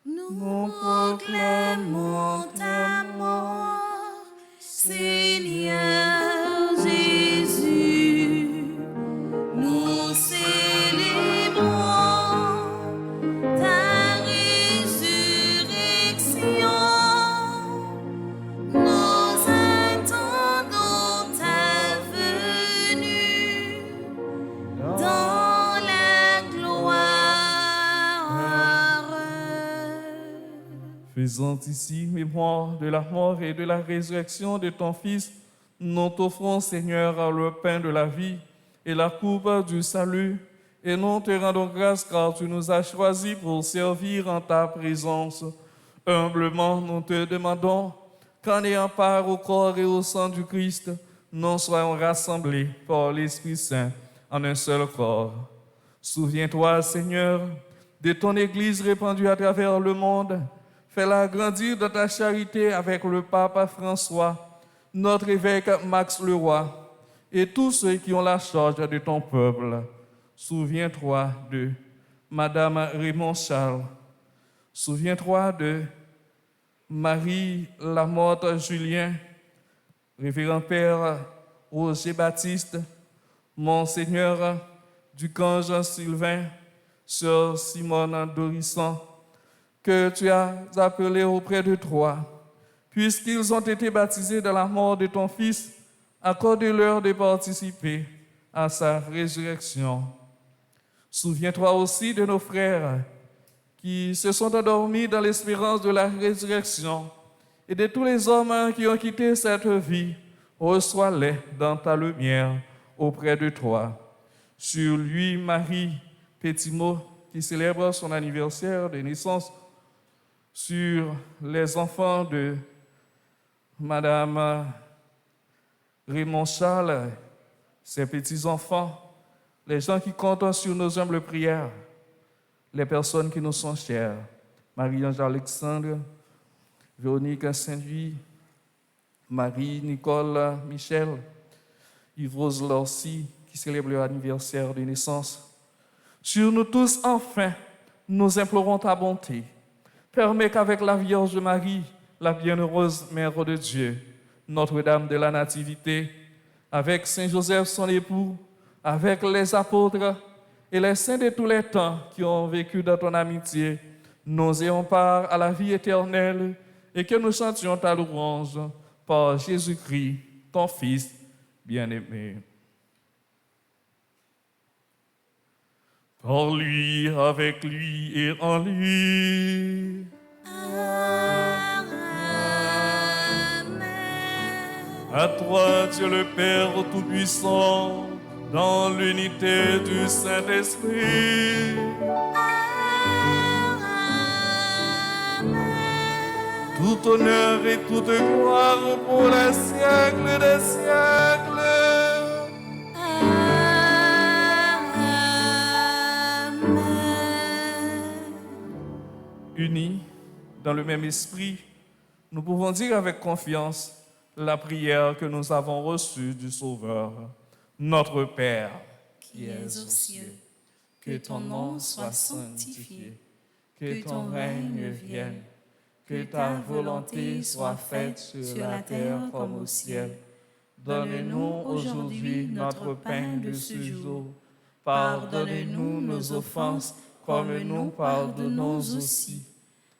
S1: Nous proclamons ta mort, Seigneur Jésus. Nous célébrons ta résurrection. Nous attendons ta venue dans la gloire.
S2: Faisant ici mémoire de la mort et de la résurrection de ton Fils, nous t'offrons, Seigneur, le pain de la vie et la coupe du salut, et nous te rendons grâce car tu nous as choisis pour servir en ta présence. Humblement, nous te demandons qu'en ayant part au corps et au sang du Christ, nous soyons rassemblés par l'Esprit Saint en un seul corps. Souviens-toi, Seigneur, de ton Église répandue à travers le monde. Fais-la grandir dans ta charité avec le pape François, notre évêque Max Leroy, et tous ceux qui ont la charge de ton peuple. Souviens-toi de Madame Raymond Charles. Souviens-toi de Marie Lamotte Julien, Révérend Père Roger Baptiste, Monseigneur Ducange Sylvain, Sœur Simone Dorisson, que tu as appelés auprès de toi. Puisqu'ils ont été baptisés dans la mort de ton Fils, accorde-leur de participer à sa résurrection. Souviens-toi aussi de nos frères qui se sont endormis dans l'espérance de la résurrection et de tous les hommes qui ont quitté cette vie. Reçois-les dans ta lumière auprès de toi. Sur lui, Marie Pétimo, qui célèbre son anniversaire de naissance, sur les enfants de Madame Raymond Charles, ses petits-enfants, les gens qui comptent sur nos humbles prières, les personnes qui nous sont chères, Marie-Ange Alexandre, Véronique Saint-Louis, Marie-Nicole Michel, Yves-Rose Lorcy, qui célèbre leur anniversaire de naissance. Sur nous tous, enfin, nous implorons ta bonté. Permets qu'avec la Vierge Marie, la bienheureuse Mère de Dieu, Notre-Dame de la Nativité, avec Saint Joseph son époux, avec les apôtres et les saints de tous les temps qui ont vécu dans ton amitié, nous ayons part à la vie éternelle et que nous chantions ta louange par Jésus-Christ, ton Fils bien-aimé. Par lui, avec lui et en lui, À toi, Dieu le Père Tout-Puissant, dans l'unité du Saint-Esprit. Tout honneur et toute gloire pour les siècles des siècles. Unis dans le même esprit, nous pouvons dire avec confiance la prière que nous avons reçue du Sauveur. Notre Père, qui es aux cieux, que ton nom soit sanctifié, que ton règne vienne, que ta volonté soit faite sur la terre comme au ciel. Donne-nous aujourd'hui notre pain de ce jour. Pardonne-nous nos offenses comme nous pardonnons aussi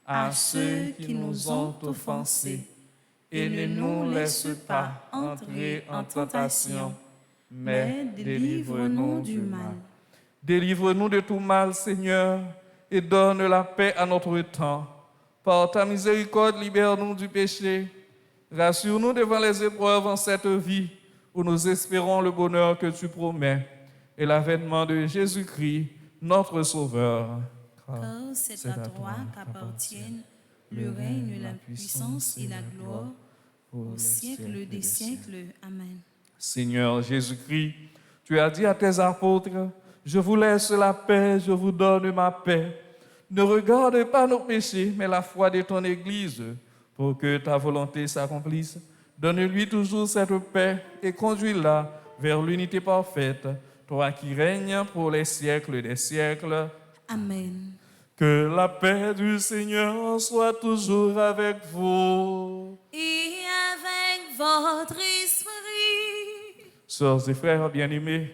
S2: à ceux qui nous ont offensés. Et ne nous laisse pas entrer en tentation, mais délivre-nous du mal. Délivre-nous de tout mal, Seigneur, et donne la paix à notre temps. Par ta miséricorde, libère-nous du péché. Rassure-nous devant les épreuves en cette vie, où nous espérons le bonheur que tu promets et l'avènement de Jésus-Christ, notre Sauveur.
S1: Car c'est à toi qu'appartiennent le règne, la puissance et la gloire au siècle des siècles. Amen.
S2: Seigneur Jésus-Christ, tu as dit à tes apôtres, je vous laisse la paix, je vous donne ma paix. Ne regarde pas nos péchés, mais la foi de ton Église, pour que ta volonté s'accomplisse. Donne-lui toujours cette paix et conduis-la vers l'unité parfaite, toi qui règnes pour les siècles des siècles.
S1: Amen.
S2: Que la paix du Seigneur soit toujours avec vous.
S1: Et avec votre esprit.
S2: Sœurs et frères bien-aimés,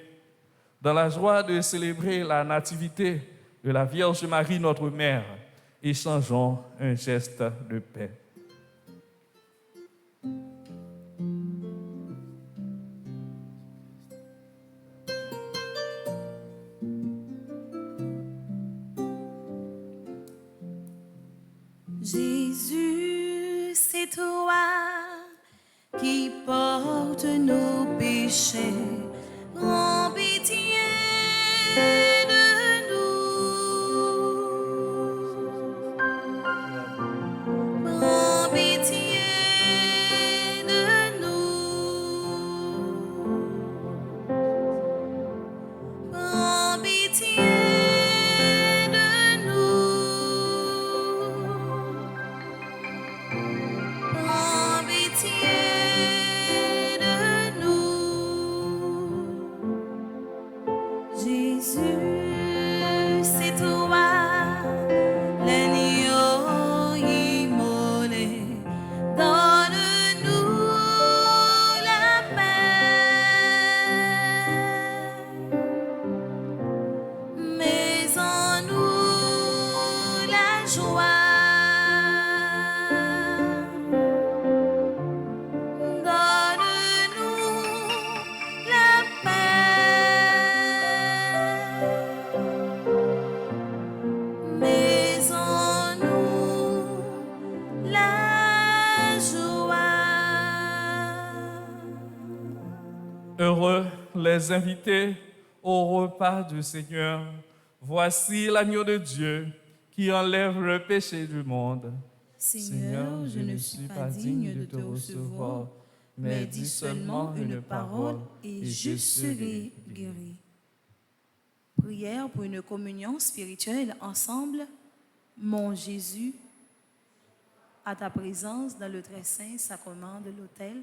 S2: dans la joie de célébrer la nativité de la Vierge Marie, notre Mère, échangeons un geste de paix.
S1: Jésus, c'est toi qui portes nos péchés. Prends pitié de nous. Prends pitié de nous. Prends pitié de nous. Prends pitié de nous. Jésus, c'est toi, l'agneau immolé. Donne-nous la paix, mets en nous la joie. Donne-nous la paix, mets en nous la joie.
S2: Heureux les invités au repas du Seigneur. Voici l'agneau de Dieu qui enlève le péché du monde.
S1: Seigneur, je ne suis pas digne de te recevoir, mais dis seulement une parole et je serai guéri. Prière pour une communion spirituelle ensemble. Mon Jésus, à ta présence dans le très saint sacrement de l'autel,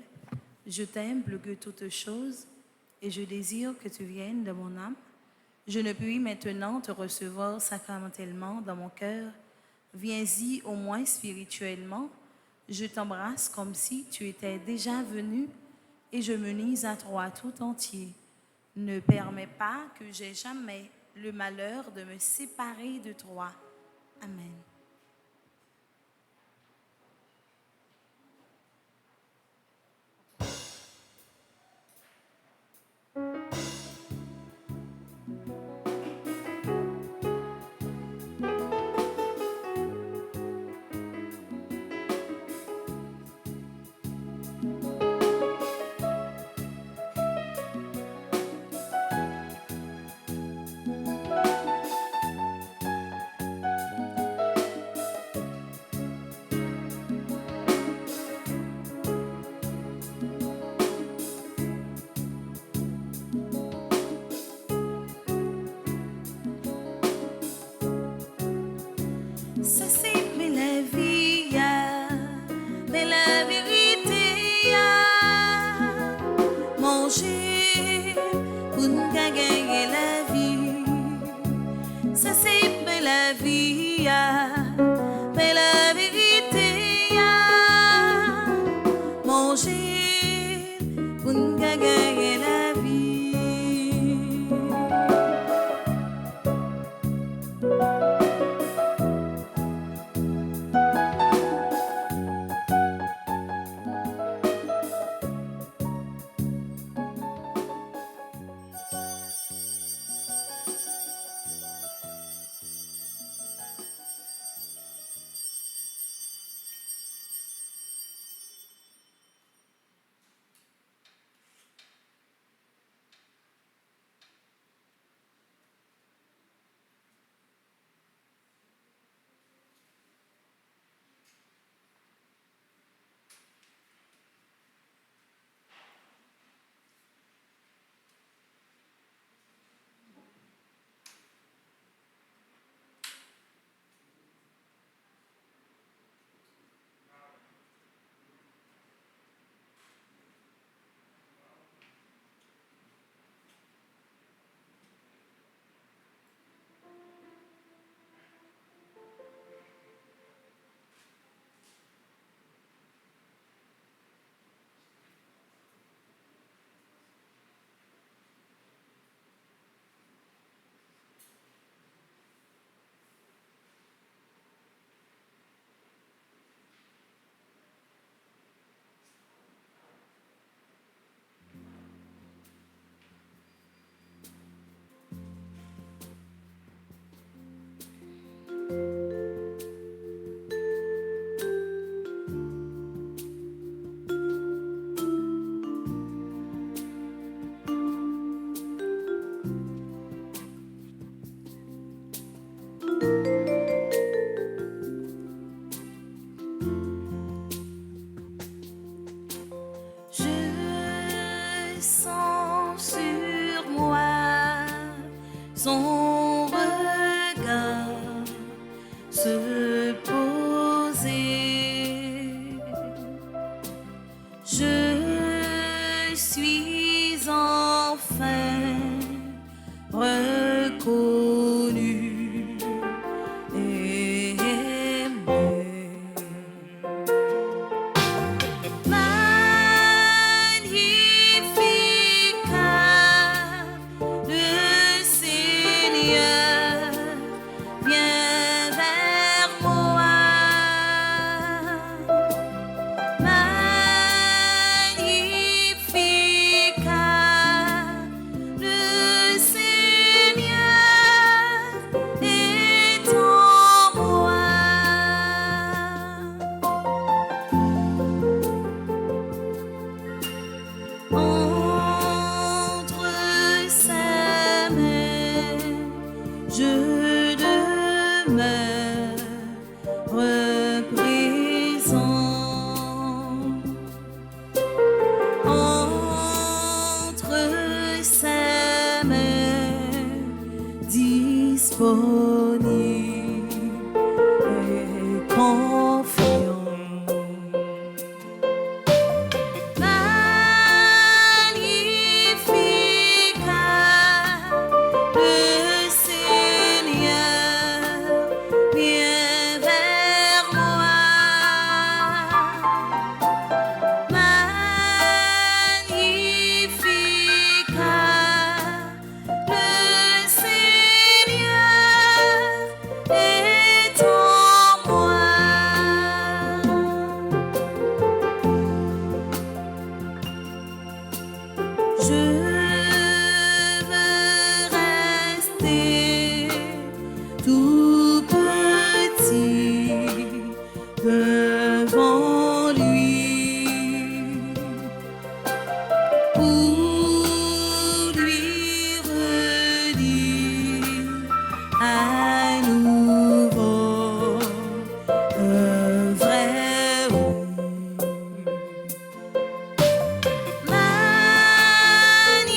S1: je t'aime plus que toutes choses et je désire que tu viennes de mon âme. Je ne puis maintenant te recevoir sacramentellement dans mon cœur. Viens-y au moins spirituellement. Je t'embrasse comme si tu étais déjà venu et je m'unis à toi tout entier. Ne permets pas que j'aie jamais le malheur de me séparer de toi. Amen. Ça c'est mais la vie, mais la vérité, manger pour nous gagner la vie. Ça c'est mais la vie, mais la vérité, manger pour nous gagner la vie. Je sens sur moi son regard se poser. Je suis enfin reconnu et aimé. Magnificat, le Seigneur vient vers moi. Magnificat, le Seigneur est en moi. Entre sa main, je demeure présent. Entre sa main, disponible et confiant. Magnificat, le Seigneur vient vers moi. Magnificat, le Seigneur est en moi. Je veux rester tout petit devant lui pour lui redire à nouveau un vrai oui. Magnificat,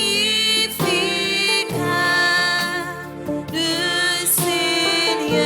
S1: le Seigneur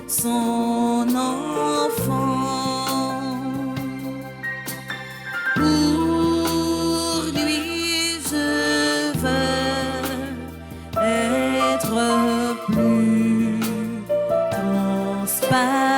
S1: son enfant. Pour lui, je veux être plus transparent.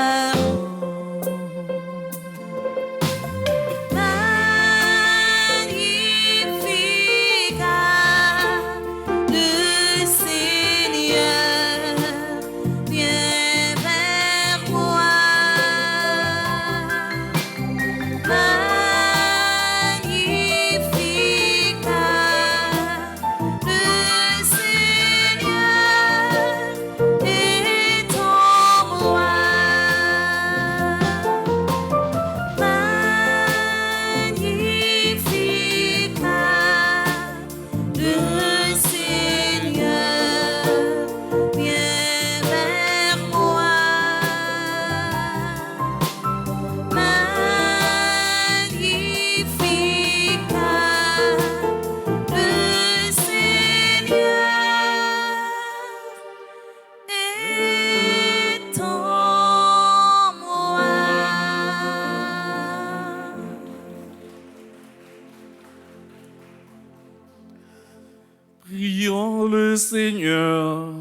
S2: Prions le Seigneur.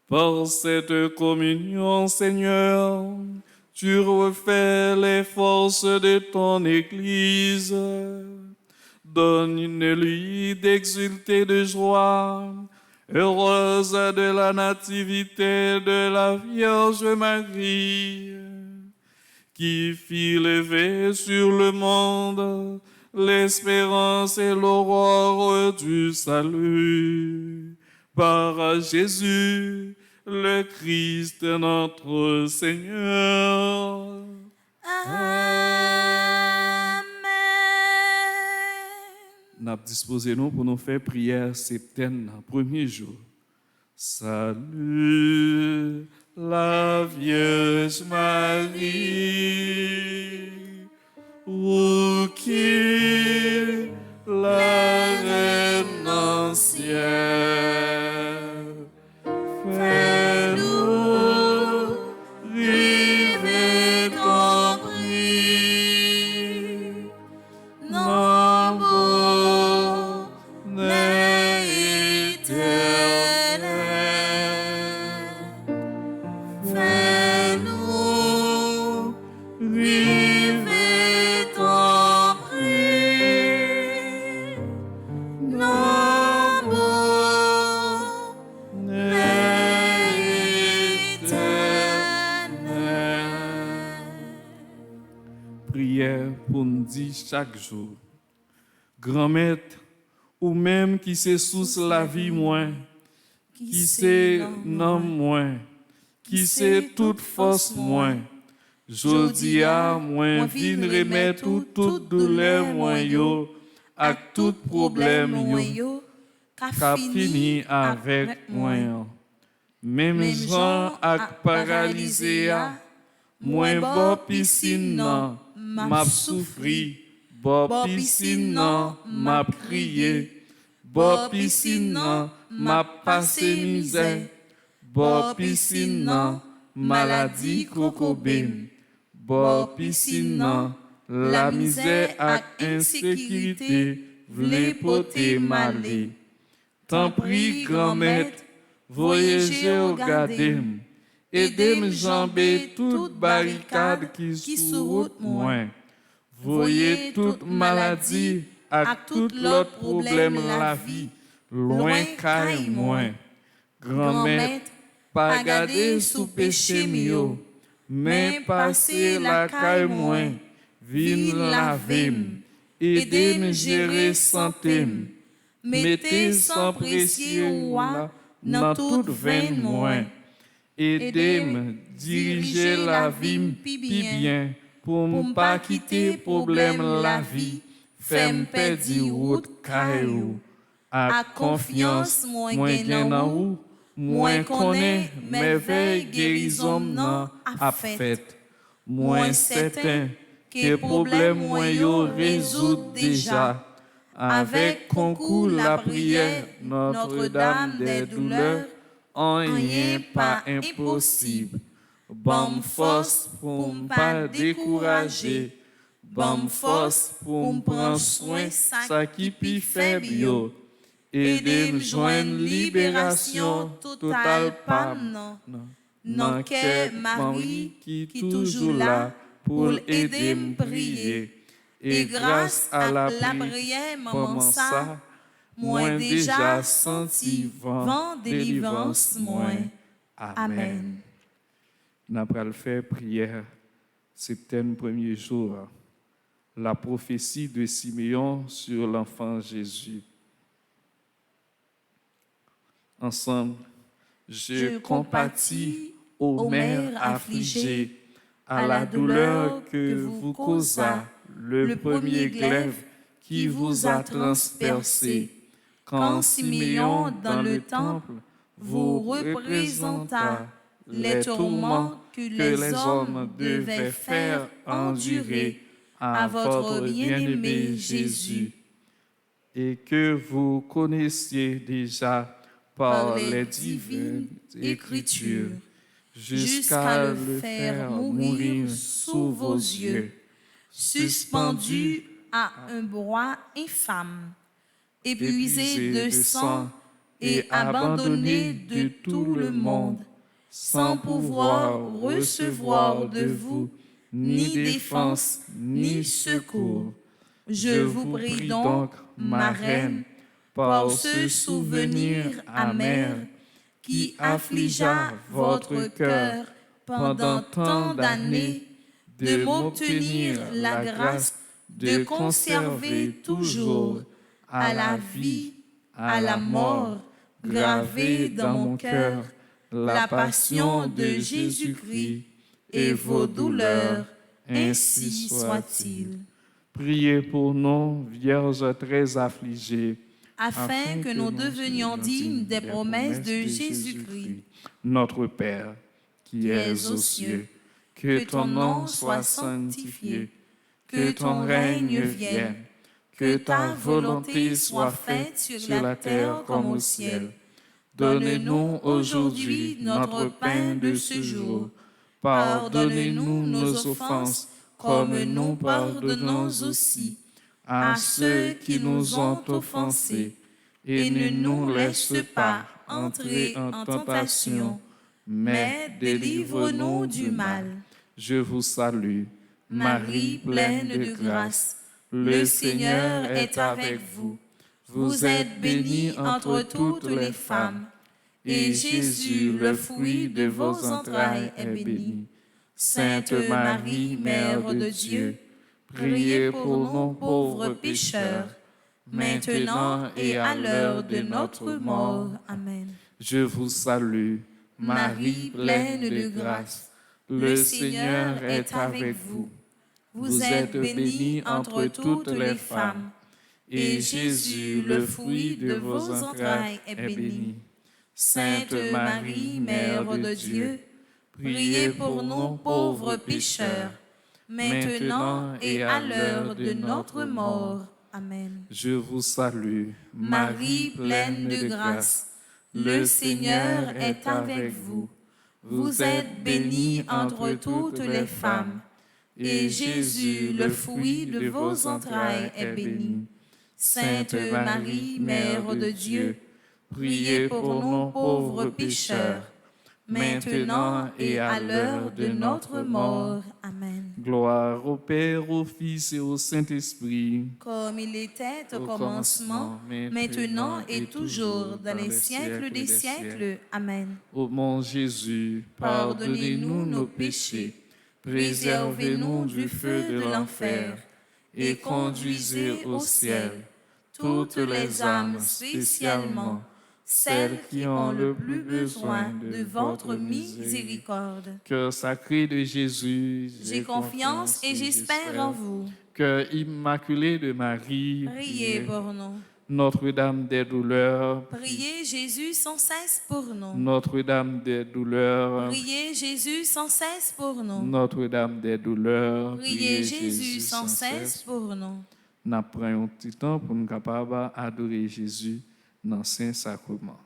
S2: Par cette communion, Seigneur, tu refais les forces de ton Église. Donne-lui d'exulter de joie, heureuse de la nativité de la Vierge Marie, qui fit lever sur le monde l'espérance et l'aurore du salut. Par Jésus, le Christ notre Seigneur.
S1: Amen.
S2: Nous disposé nous pour nous faire prière septaine, premier jour. Salut la Vierge Marie, ou qui la reine ancienne, fais-nous rêver ton prix, non bonheur éternel, fais-nous rêver ton prix, non bonheur éternel. Prière pour nous dire chaque jour, grand maître, ou même qui se sous la vie moins, qui c'est non moins, qui c'est toute force moins. Jodi a moins vin remettre toute douleur moins yo, ak tout problème yo, qu'a fini avec moi. Même Jean ak paralysé a, moins bon piscine nan, m'a souffri, bon piscine nan, m'a crié, bon piscine nan, m'a passé misère, bon piscine nan, maladie kokobem, bon piscine nan, la misère ak insécurité, vle pote malé. Tant pris grand maître, voyager au gadem, aidez-moi jamber toute barricade qui sous route moins. Voyez toute maladie ak tout l'autre problème la vie, loin caille moins. Grand maître, pas garder sous péché mio, mais passer la caille moins, vin laver, aidez-moi gérer santé, mettez sans précieux roi dans toute veine moins. Aidez-moi diriger la vie pi bien, pour ne pas quitter problème la vie, fais-moi perdre route caillou. À confiance, moins gain en ou, moins connaît merveille guérison nan a fait. Moins certain que problème moins yo résout déjà. Avec concours la prière, Notre-Dame des douleurs, rien pas impossible. Bonne force pour ne pas décourager. Bonne force pour me prendre soin, ça qui puis faible. Aider me joindre libération totale par non que Marie qui toujours là pour aider me prier. Et grâce à la prière, maman ça, moi déjà senti vent délivrance moi. Amen. Nous allons faire prière septembre premier jour. La prophétie de Siméon sur l'enfant Jésus. Ensemble, je compatis aux mères affligées, à la douleur que vous causa le premier glaive qui vous a transpercé. Quand Siméon, dans le temple, vous représenta les tourments que les hommes devaient faire endurer à votre bien-aimé Jésus, et que vous connaissiez déjà par les divines Écritures, jusqu'à le faire mourir sous vos yeux, suspendu à un bois infâme, épuisé de sang et abandonné de tout le monde, sans pouvoir recevoir de vous ni défense, ni secours. Je vous prie donc, ma reine, par ce souvenir amer qui affligea votre cœur pendant tant d'années, de m'obtenir la grâce de conserver toujours à la vie, à la mort, gravée dans mon cœur, la passion de Jésus-Christ et vos douleurs, ainsi soit-il. Priez pour nous, Vierge très affligée, afin que nous devenions dignes des promesses de Jésus-Christ. Notre Père, qui es aux cieux, que ton nom soit sanctifié, que ton règne vienne, que ta volonté soit faite sur la terre comme au ciel. Donne-nous aujourd'hui notre pain de ce jour. Pardonne-nous nos offenses, comme nous pardonnons aussi à ceux qui nous ont offensés. Et ne nous laisse pas entrer en tentation, mais délivre-nous du mal. Je vous salue, Marie pleine de grâce. Le Seigneur est avec vous. Vous êtes bénie entre toutes les femmes, et Jésus, le fruit de vos entrailles, est béni. Sainte Marie, Mère de Dieu, priez pour nous pauvres pécheurs, maintenant et à l'heure de notre mort. Amen. Je vous salue, Marie pleine de grâce. Le Seigneur est avec vous. Vous êtes bénie entre toutes les femmes, et Jésus, le fruit de vos entrailles, est béni. Sainte Marie, Mère de Dieu, priez pour nous pauvres pécheurs, maintenant et à l'heure de notre mort. Amen. Je vous salue, Marie pleine de grâce. Le Seigneur est avec vous. Vous êtes bénie entre toutes les femmes, et Jésus, le fruit de vos entrailles, est béni. Sainte Marie, Mère de Dieu, priez pour nous pauvres pécheurs, maintenant et à l'heure de notre mort. Amen. Gloire au Père, au Fils et au Saint-Esprit,
S1: comme il était au commencement, maintenant et toujours, dans les siècles des siècles. Amen.
S2: Ô mon Jésus, pardonnez-nous nos péchés, préservez-nous du feu de l'enfer, et conduisez au ciel toutes les âmes, spécialement celles qui ont le plus besoin de votre miséricorde. Cœur sacré de Jésus,
S1: j'ai confiance et j'espère en vous.
S2: Cœur immaculé de Marie,
S1: priez pour nous.
S2: Notre-Dame des douleurs,
S1: priez Jésus sans cesse pour nous.
S2: Notre-Dame des douleurs,
S1: priez Jésus sans cesse pour nous.
S2: Notre-Dame des douleurs,
S1: priez Jésus sans cesse pour nous.
S2: Nous prenons un petit temps pour nous capables d'adorer Jésus dans le Saint-Sacrement.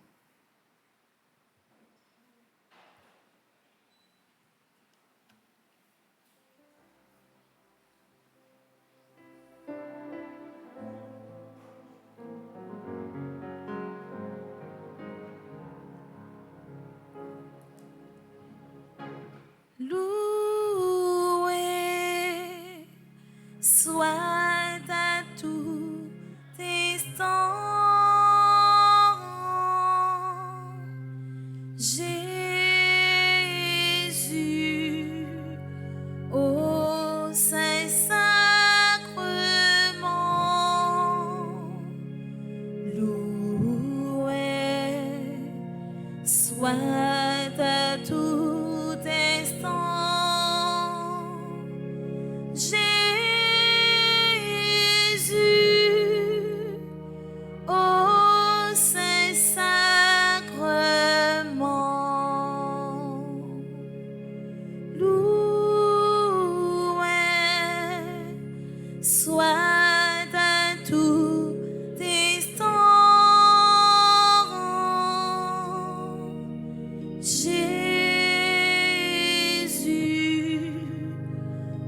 S1: Jésus,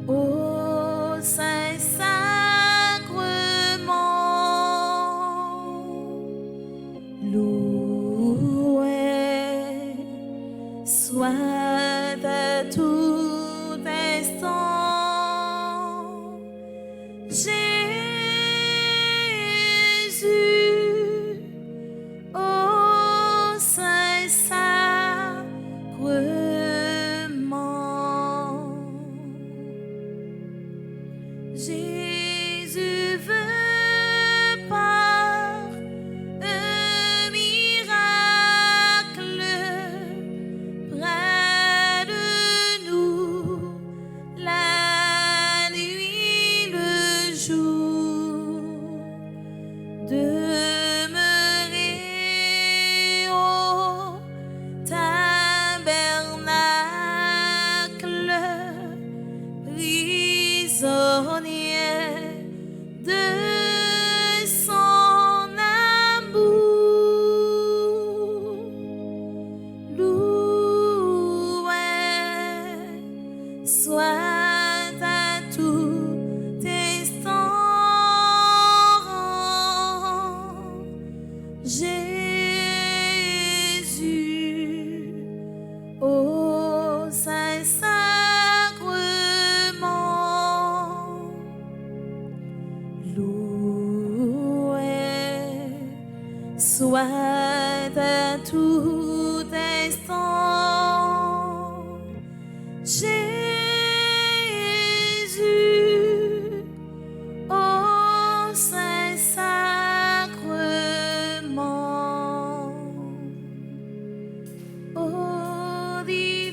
S1: au Saint-Sacrement, loué soit à tout instant Jésus, au Saint-Sacrement. Jésus veut par un miracle près de nous, la nuit, le jour, demeurer au tabernacle, prisonnier de son amour, loué soit à tout instant Jésus, au Saint-Sacrement, loué soit à tout instant Jésus, au Saint-Sacrement, ô divine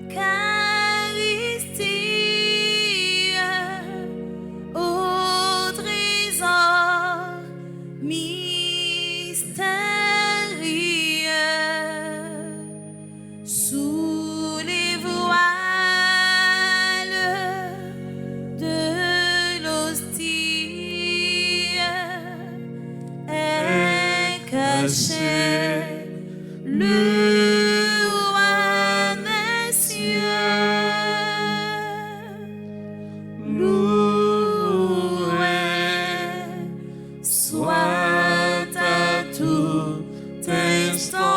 S1: Eucharistie, ô trésor mystérieux, sous les voiles de l'hostie est caché le roi des cieux, loué soit à tout instant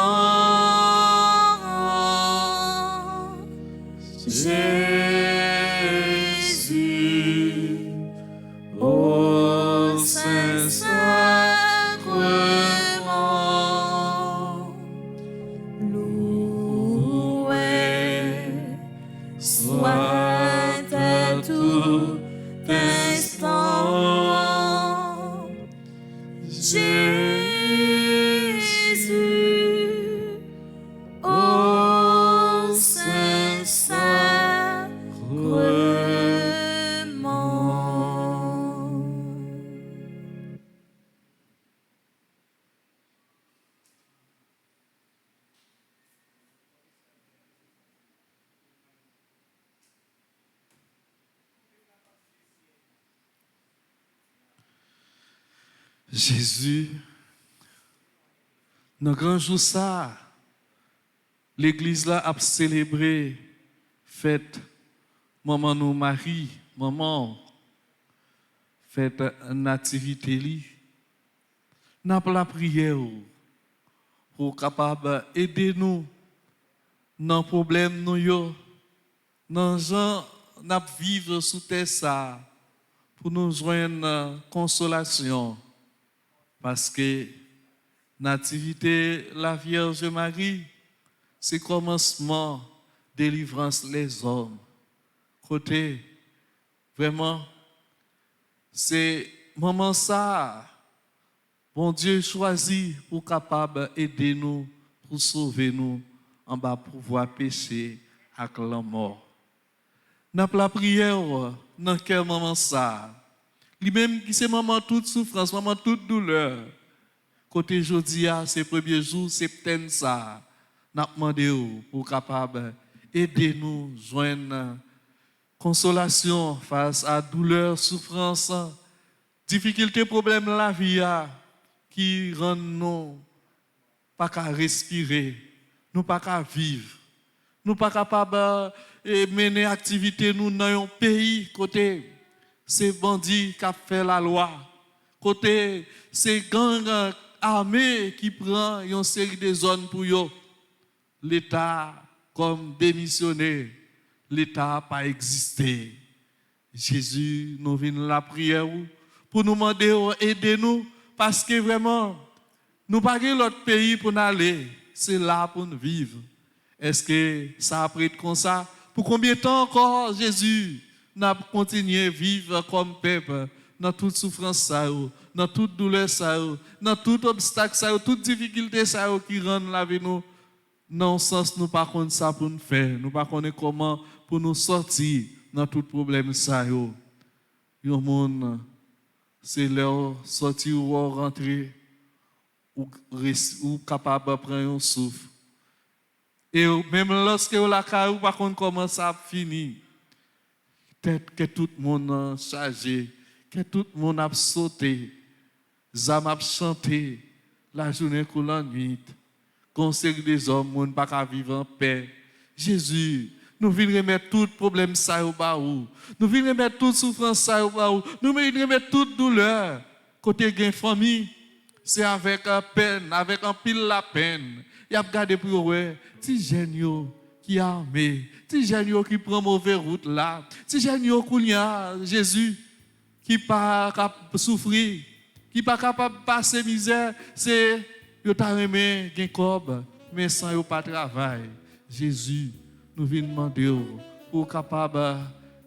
S1: Jésus, au Saint-Sacrement, loué soit à tout instant Jésus, au Saint-Sacrement.
S2: Jésus, dans le grand jour ça, l'église là a célébré fête maman nous Marie, maman fête nativité li. N'a pas la prière pour capable aider nous dans problème nous yo, dans gens n'a vivre sous terre ça pour nous joindre consolation. Parce que nativité la Vierge Marie, c'est commencement délivrance les hommes. Côté, vraiment, c'est moment ça, bon Dieu choisit pour capable aider nous, pour sauver nous, en bas pouvoir pécher avec la mort. N'a pas la prière, dans quel moment ça? Lui-même qui c'est maman toute souffrance, maman toute douleur. Côté jodia, c'est premier jour, septembre ça, n'a demandé pour capable aider nous joindre consolation face à douleur, souffrance, difficulté, problème de la vie qui rend nous pas qu'à respirer, nous pas qu'à vivre, nous pas capables de mener activité nous dans un pays côté ces bandits qui ont fait la loi, côté ces gangs armés qui prend une série de zones pour eux. L'État comme démissionné, l'État n'a pas existé. Jésus, nous venons la prière pour nous demander aider nous parce que vraiment, nous n'avons pas l'autre pays pour nous aller. C'est là pour nous vivre. Est-ce que ça a pris comme ça? Pour combien de temps encore, Jésus, n'a continué à vivre comme peuple dans toute souffrance, dans toute douleur, dans tout obstacle, toute difficulté qui rend la vie nous? Non, sens nous pas connaître ça pour nous faire. Nous pas connaître comment pour nous sortir dans tout problème ça yo. Yo monde c'est leur sortir ou rentrer ou capable de prendre un souffle. Et même lorsque vous la caille, par contre comment ça finit. Peut-être que tout le monde a chargé, que tout le monde a sauté, zam a chanté la journée que la nuit. Conseil des hommes, on ne peut pas vivre en paix. Jésus, nous venons remettre tout problème ça au bas. Nous venons remettre toute souffrance ça au bas. Nous venons remettre toute douleur. Côté gain famille, c'est avec peine, avec un pile la peine. Il y a regardé pour eux, petit jeune qui est armé, petit jeune qui prend mauvaise route là, petit jeune qui a Jésus qui pas capable souffrir, qui pas capable de passer misère, c'est yo t'a remis gen cob, mais sans yo pas travail. Jésus, nous venons demander pour capable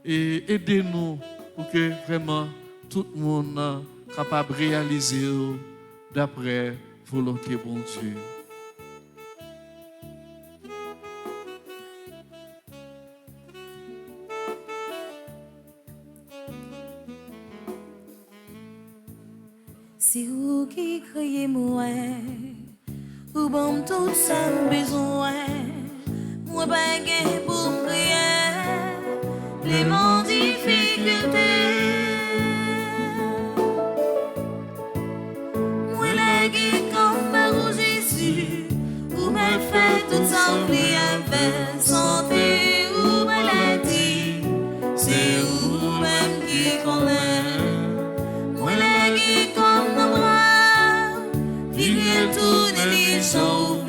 S2: et aider nous pour que vraiment tout le monde capable de réaliser d'après volonté bon Dieu.
S1: C'est vous qui criez moi, ou bon tout ça besoin, moi pas gain pour crier, les mon difficultés. Moi la gué comme par Jésus, ou me fait tout ça oublier avec santé ou maladie, c'est vous-même qui connaît. Tout les gens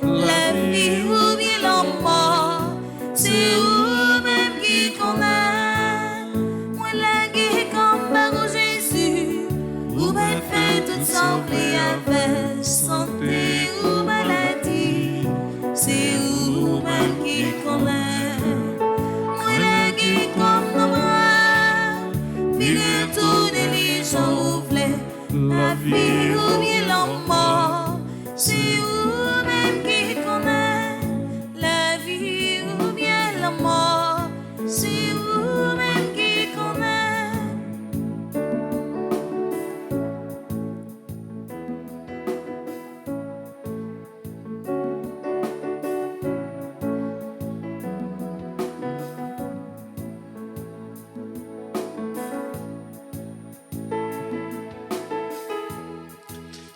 S1: la vie ou bien la mort, c'est vous-même qui connaît. Moi la gué comme par Jésus, vous me faites tout semblé avec santé ou maladie, c'est vous-même qui connaît. Moi la gué comme nos bras, bien tout les gens la vie ou bien la mort, c'est vous-même qui connaît. La vie ou bien la mort, c'est vous-même qui connaît.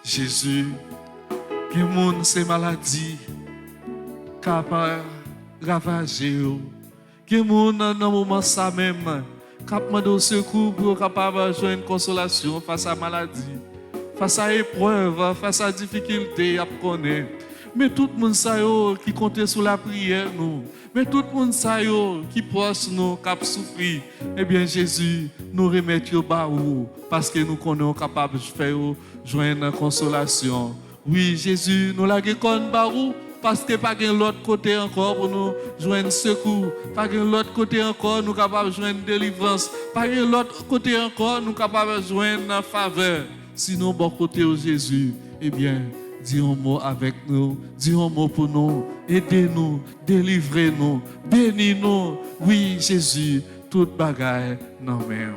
S2: Jésus, que le monde c'est maladie, capable de ravager. Que le monde dans le moment ça même, capable de secours pour capable de joindre une consolation face à la maladie, face à l'épreuve, face à la difficulté à connaître. Mais tout le monde ça qui compte sur la prière nous. Mais tout le monde ça qui proche nous, qui souffrir. Eh bien Jésus, nous remettons au bas parce que nous sommes capables de faire joindre une consolation. Oui, Jésus, nous l'avons connu barou parce que pas de l'autre côté encore pour nous joindre secours, pas de l'autre côté encore nous capables de joindre délivrance, pas de l'autre côté encore nous capables de joindre faveur. Sinon bon côté au Jésus, eh bien, dis un mot avec nous, dis un mot pour nous, aidez-nous, délivrez-nous, bénis-nous. Oui, Jésus, toute bagaille non mais.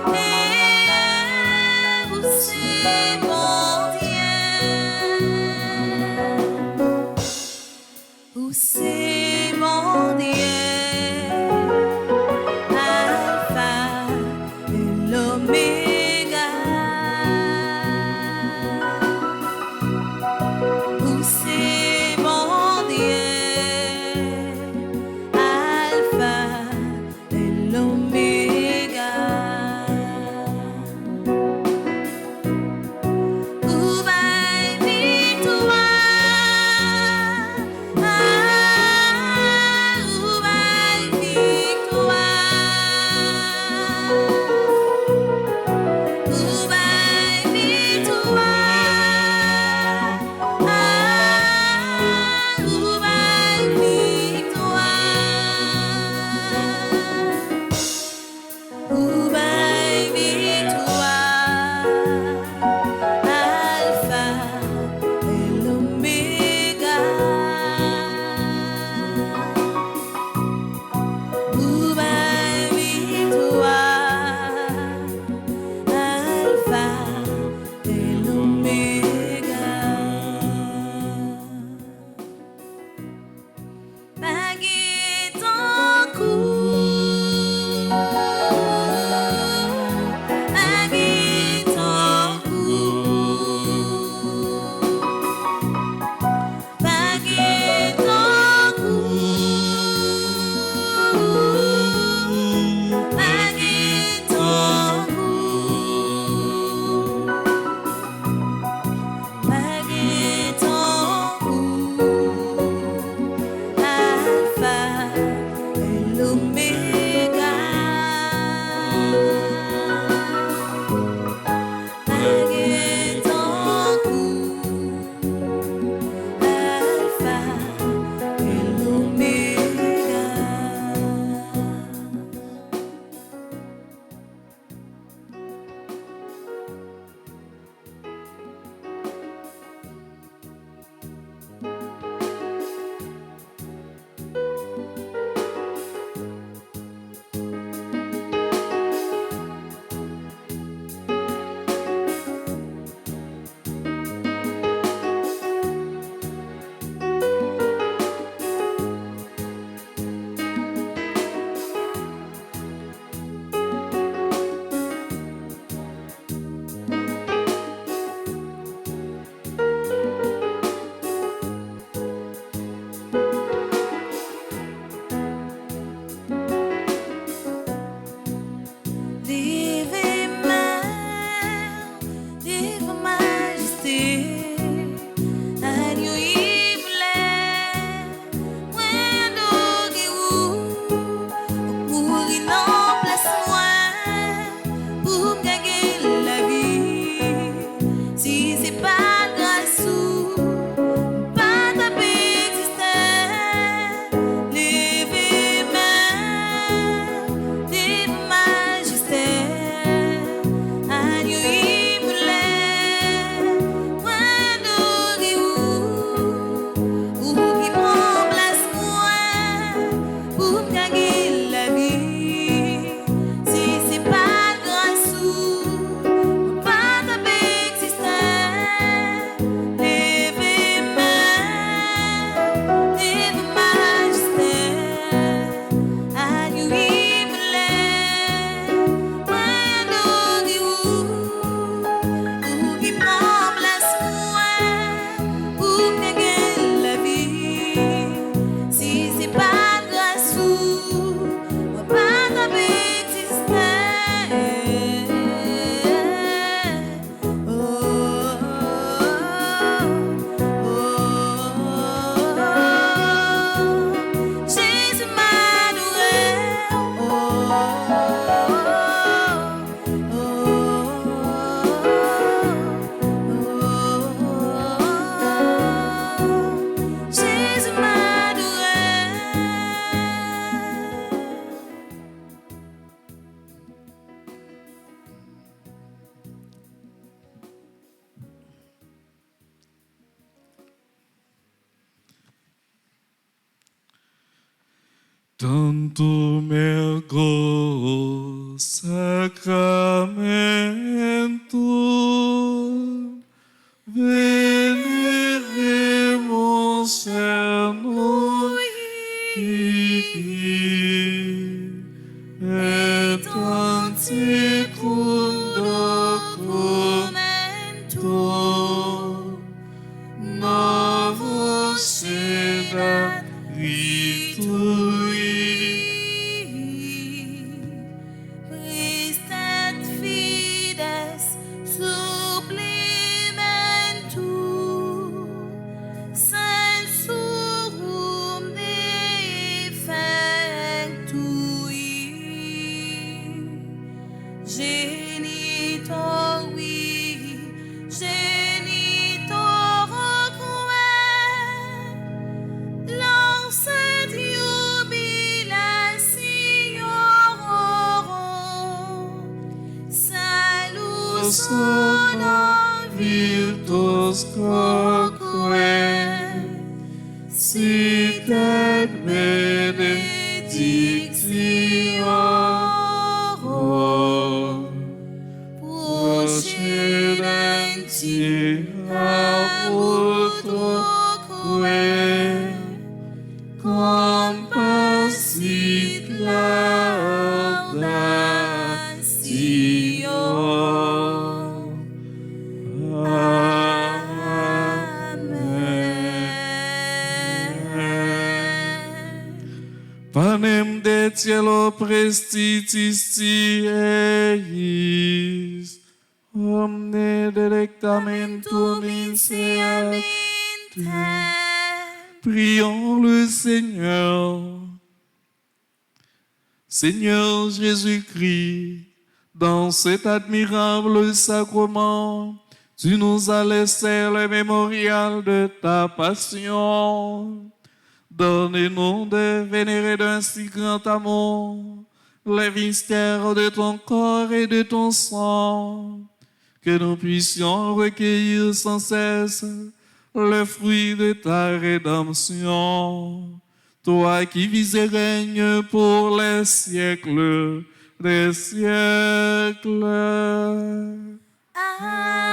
S1: Hey
S2: Tanto mergo sacramento, veneremos nous et anticum documento novus sedat ritui.
S1: Prestat fides supplimentum sensurum defectui. Genitor lancet jubilationem, salus honor
S2: Virtus quoque sit et benedictio procedenti abutoque compassit laudatio. Panem de cielo prestitis eis, omne delectamentum inseat. Prions le Seigneur. Seigneur Jésus-Christ, dans cet admirable sacrement, tu nous as laissé le mémorial de ta passion. Donne-nous de vénérer d'un si grand amour les mystères de ton corps et de ton sang, que nous puissions recueillir sans cesse le fruit de ta rédemption. Toi qui vis et règnes pour les siècles des siècles.
S1: Amen.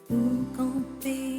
S1: Pour camper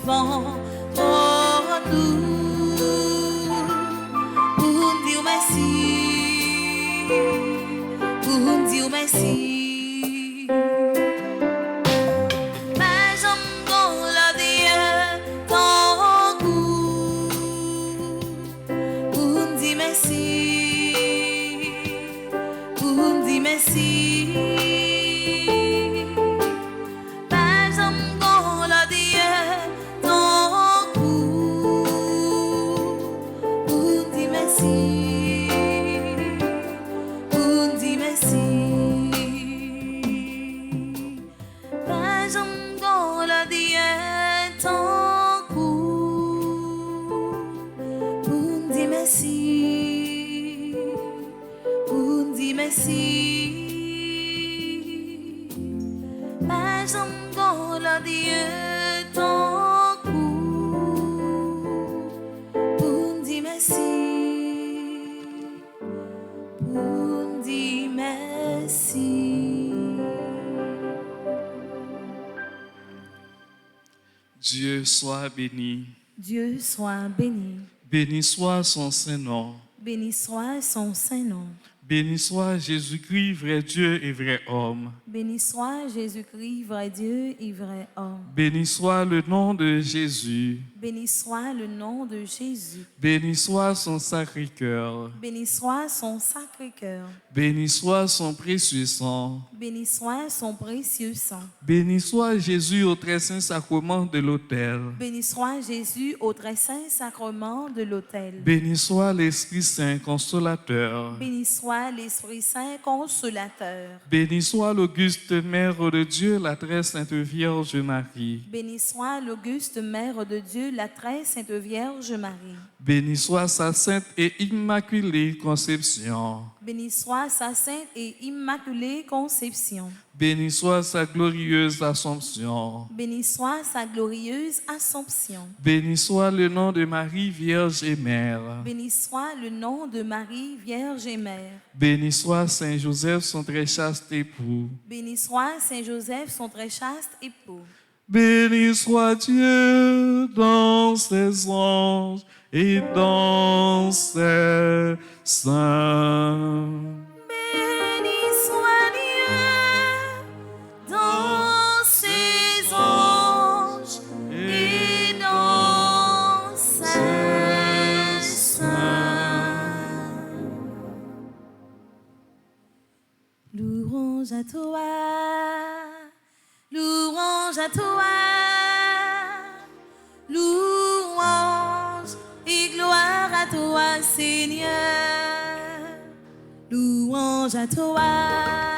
S1: devant ton nous pour dire merci, pour dire merci. Mais j'aime qu'on la vie ton goût pour dire merci, pour dire merci.
S2: Dieu soit béni.
S1: Dieu soit béni.
S2: Béni soit son Saint-Nom.
S1: Béni soit son Saint-Nom.
S2: Béni soit Jésus-Christ, vrai Dieu et vrai homme.
S1: Béni soit Jésus-Christ, vrai Dieu et vrai homme.
S2: Béni soit le nom de Jésus.
S1: Béni soit le nom de Jésus.
S2: Béni soit son Sacré-Cœur.
S1: Béni soit son Sacré-Cœur.
S2: Béni soit son précieux sang.
S1: Béni soit son précieux sang.
S2: Béni soit Jésus au très saint sacrement de l'autel.
S1: Béni soit Jésus au très saint sacrement de l'autel.
S2: Béni soit l'Esprit Saint consolateur.
S1: Béni soit l'Esprit Saint consolateur.
S2: Béni soit l'auguste Mère de Dieu, la très sainte Vierge Marie.
S1: Béni soit l'auguste Mère de Dieu, la très sainte Vierge Marie.
S2: Béni soit sa sainte et immaculée conception.
S1: Béni soit sa sainte et immaculée conception.
S2: Béni soit sa glorieuse Assomption.
S1: Béni soit sa glorieuse Assomption.
S2: Béni soit le nom de Marie, Vierge et Mère.
S1: Béni soit le nom de Marie, Vierge et Mère.
S2: Béni soit Saint Joseph, son très chaste époux.
S1: Béni soit Saint Joseph, son très chaste époux.
S2: Béni soit Dieu dans ses anges et dans ses saints.
S1: Béni soit Dieu dans ses anges et dans ses saints. Louange à toi, louange à toi, louange et gloire à toi, Seigneur. Louange à toi.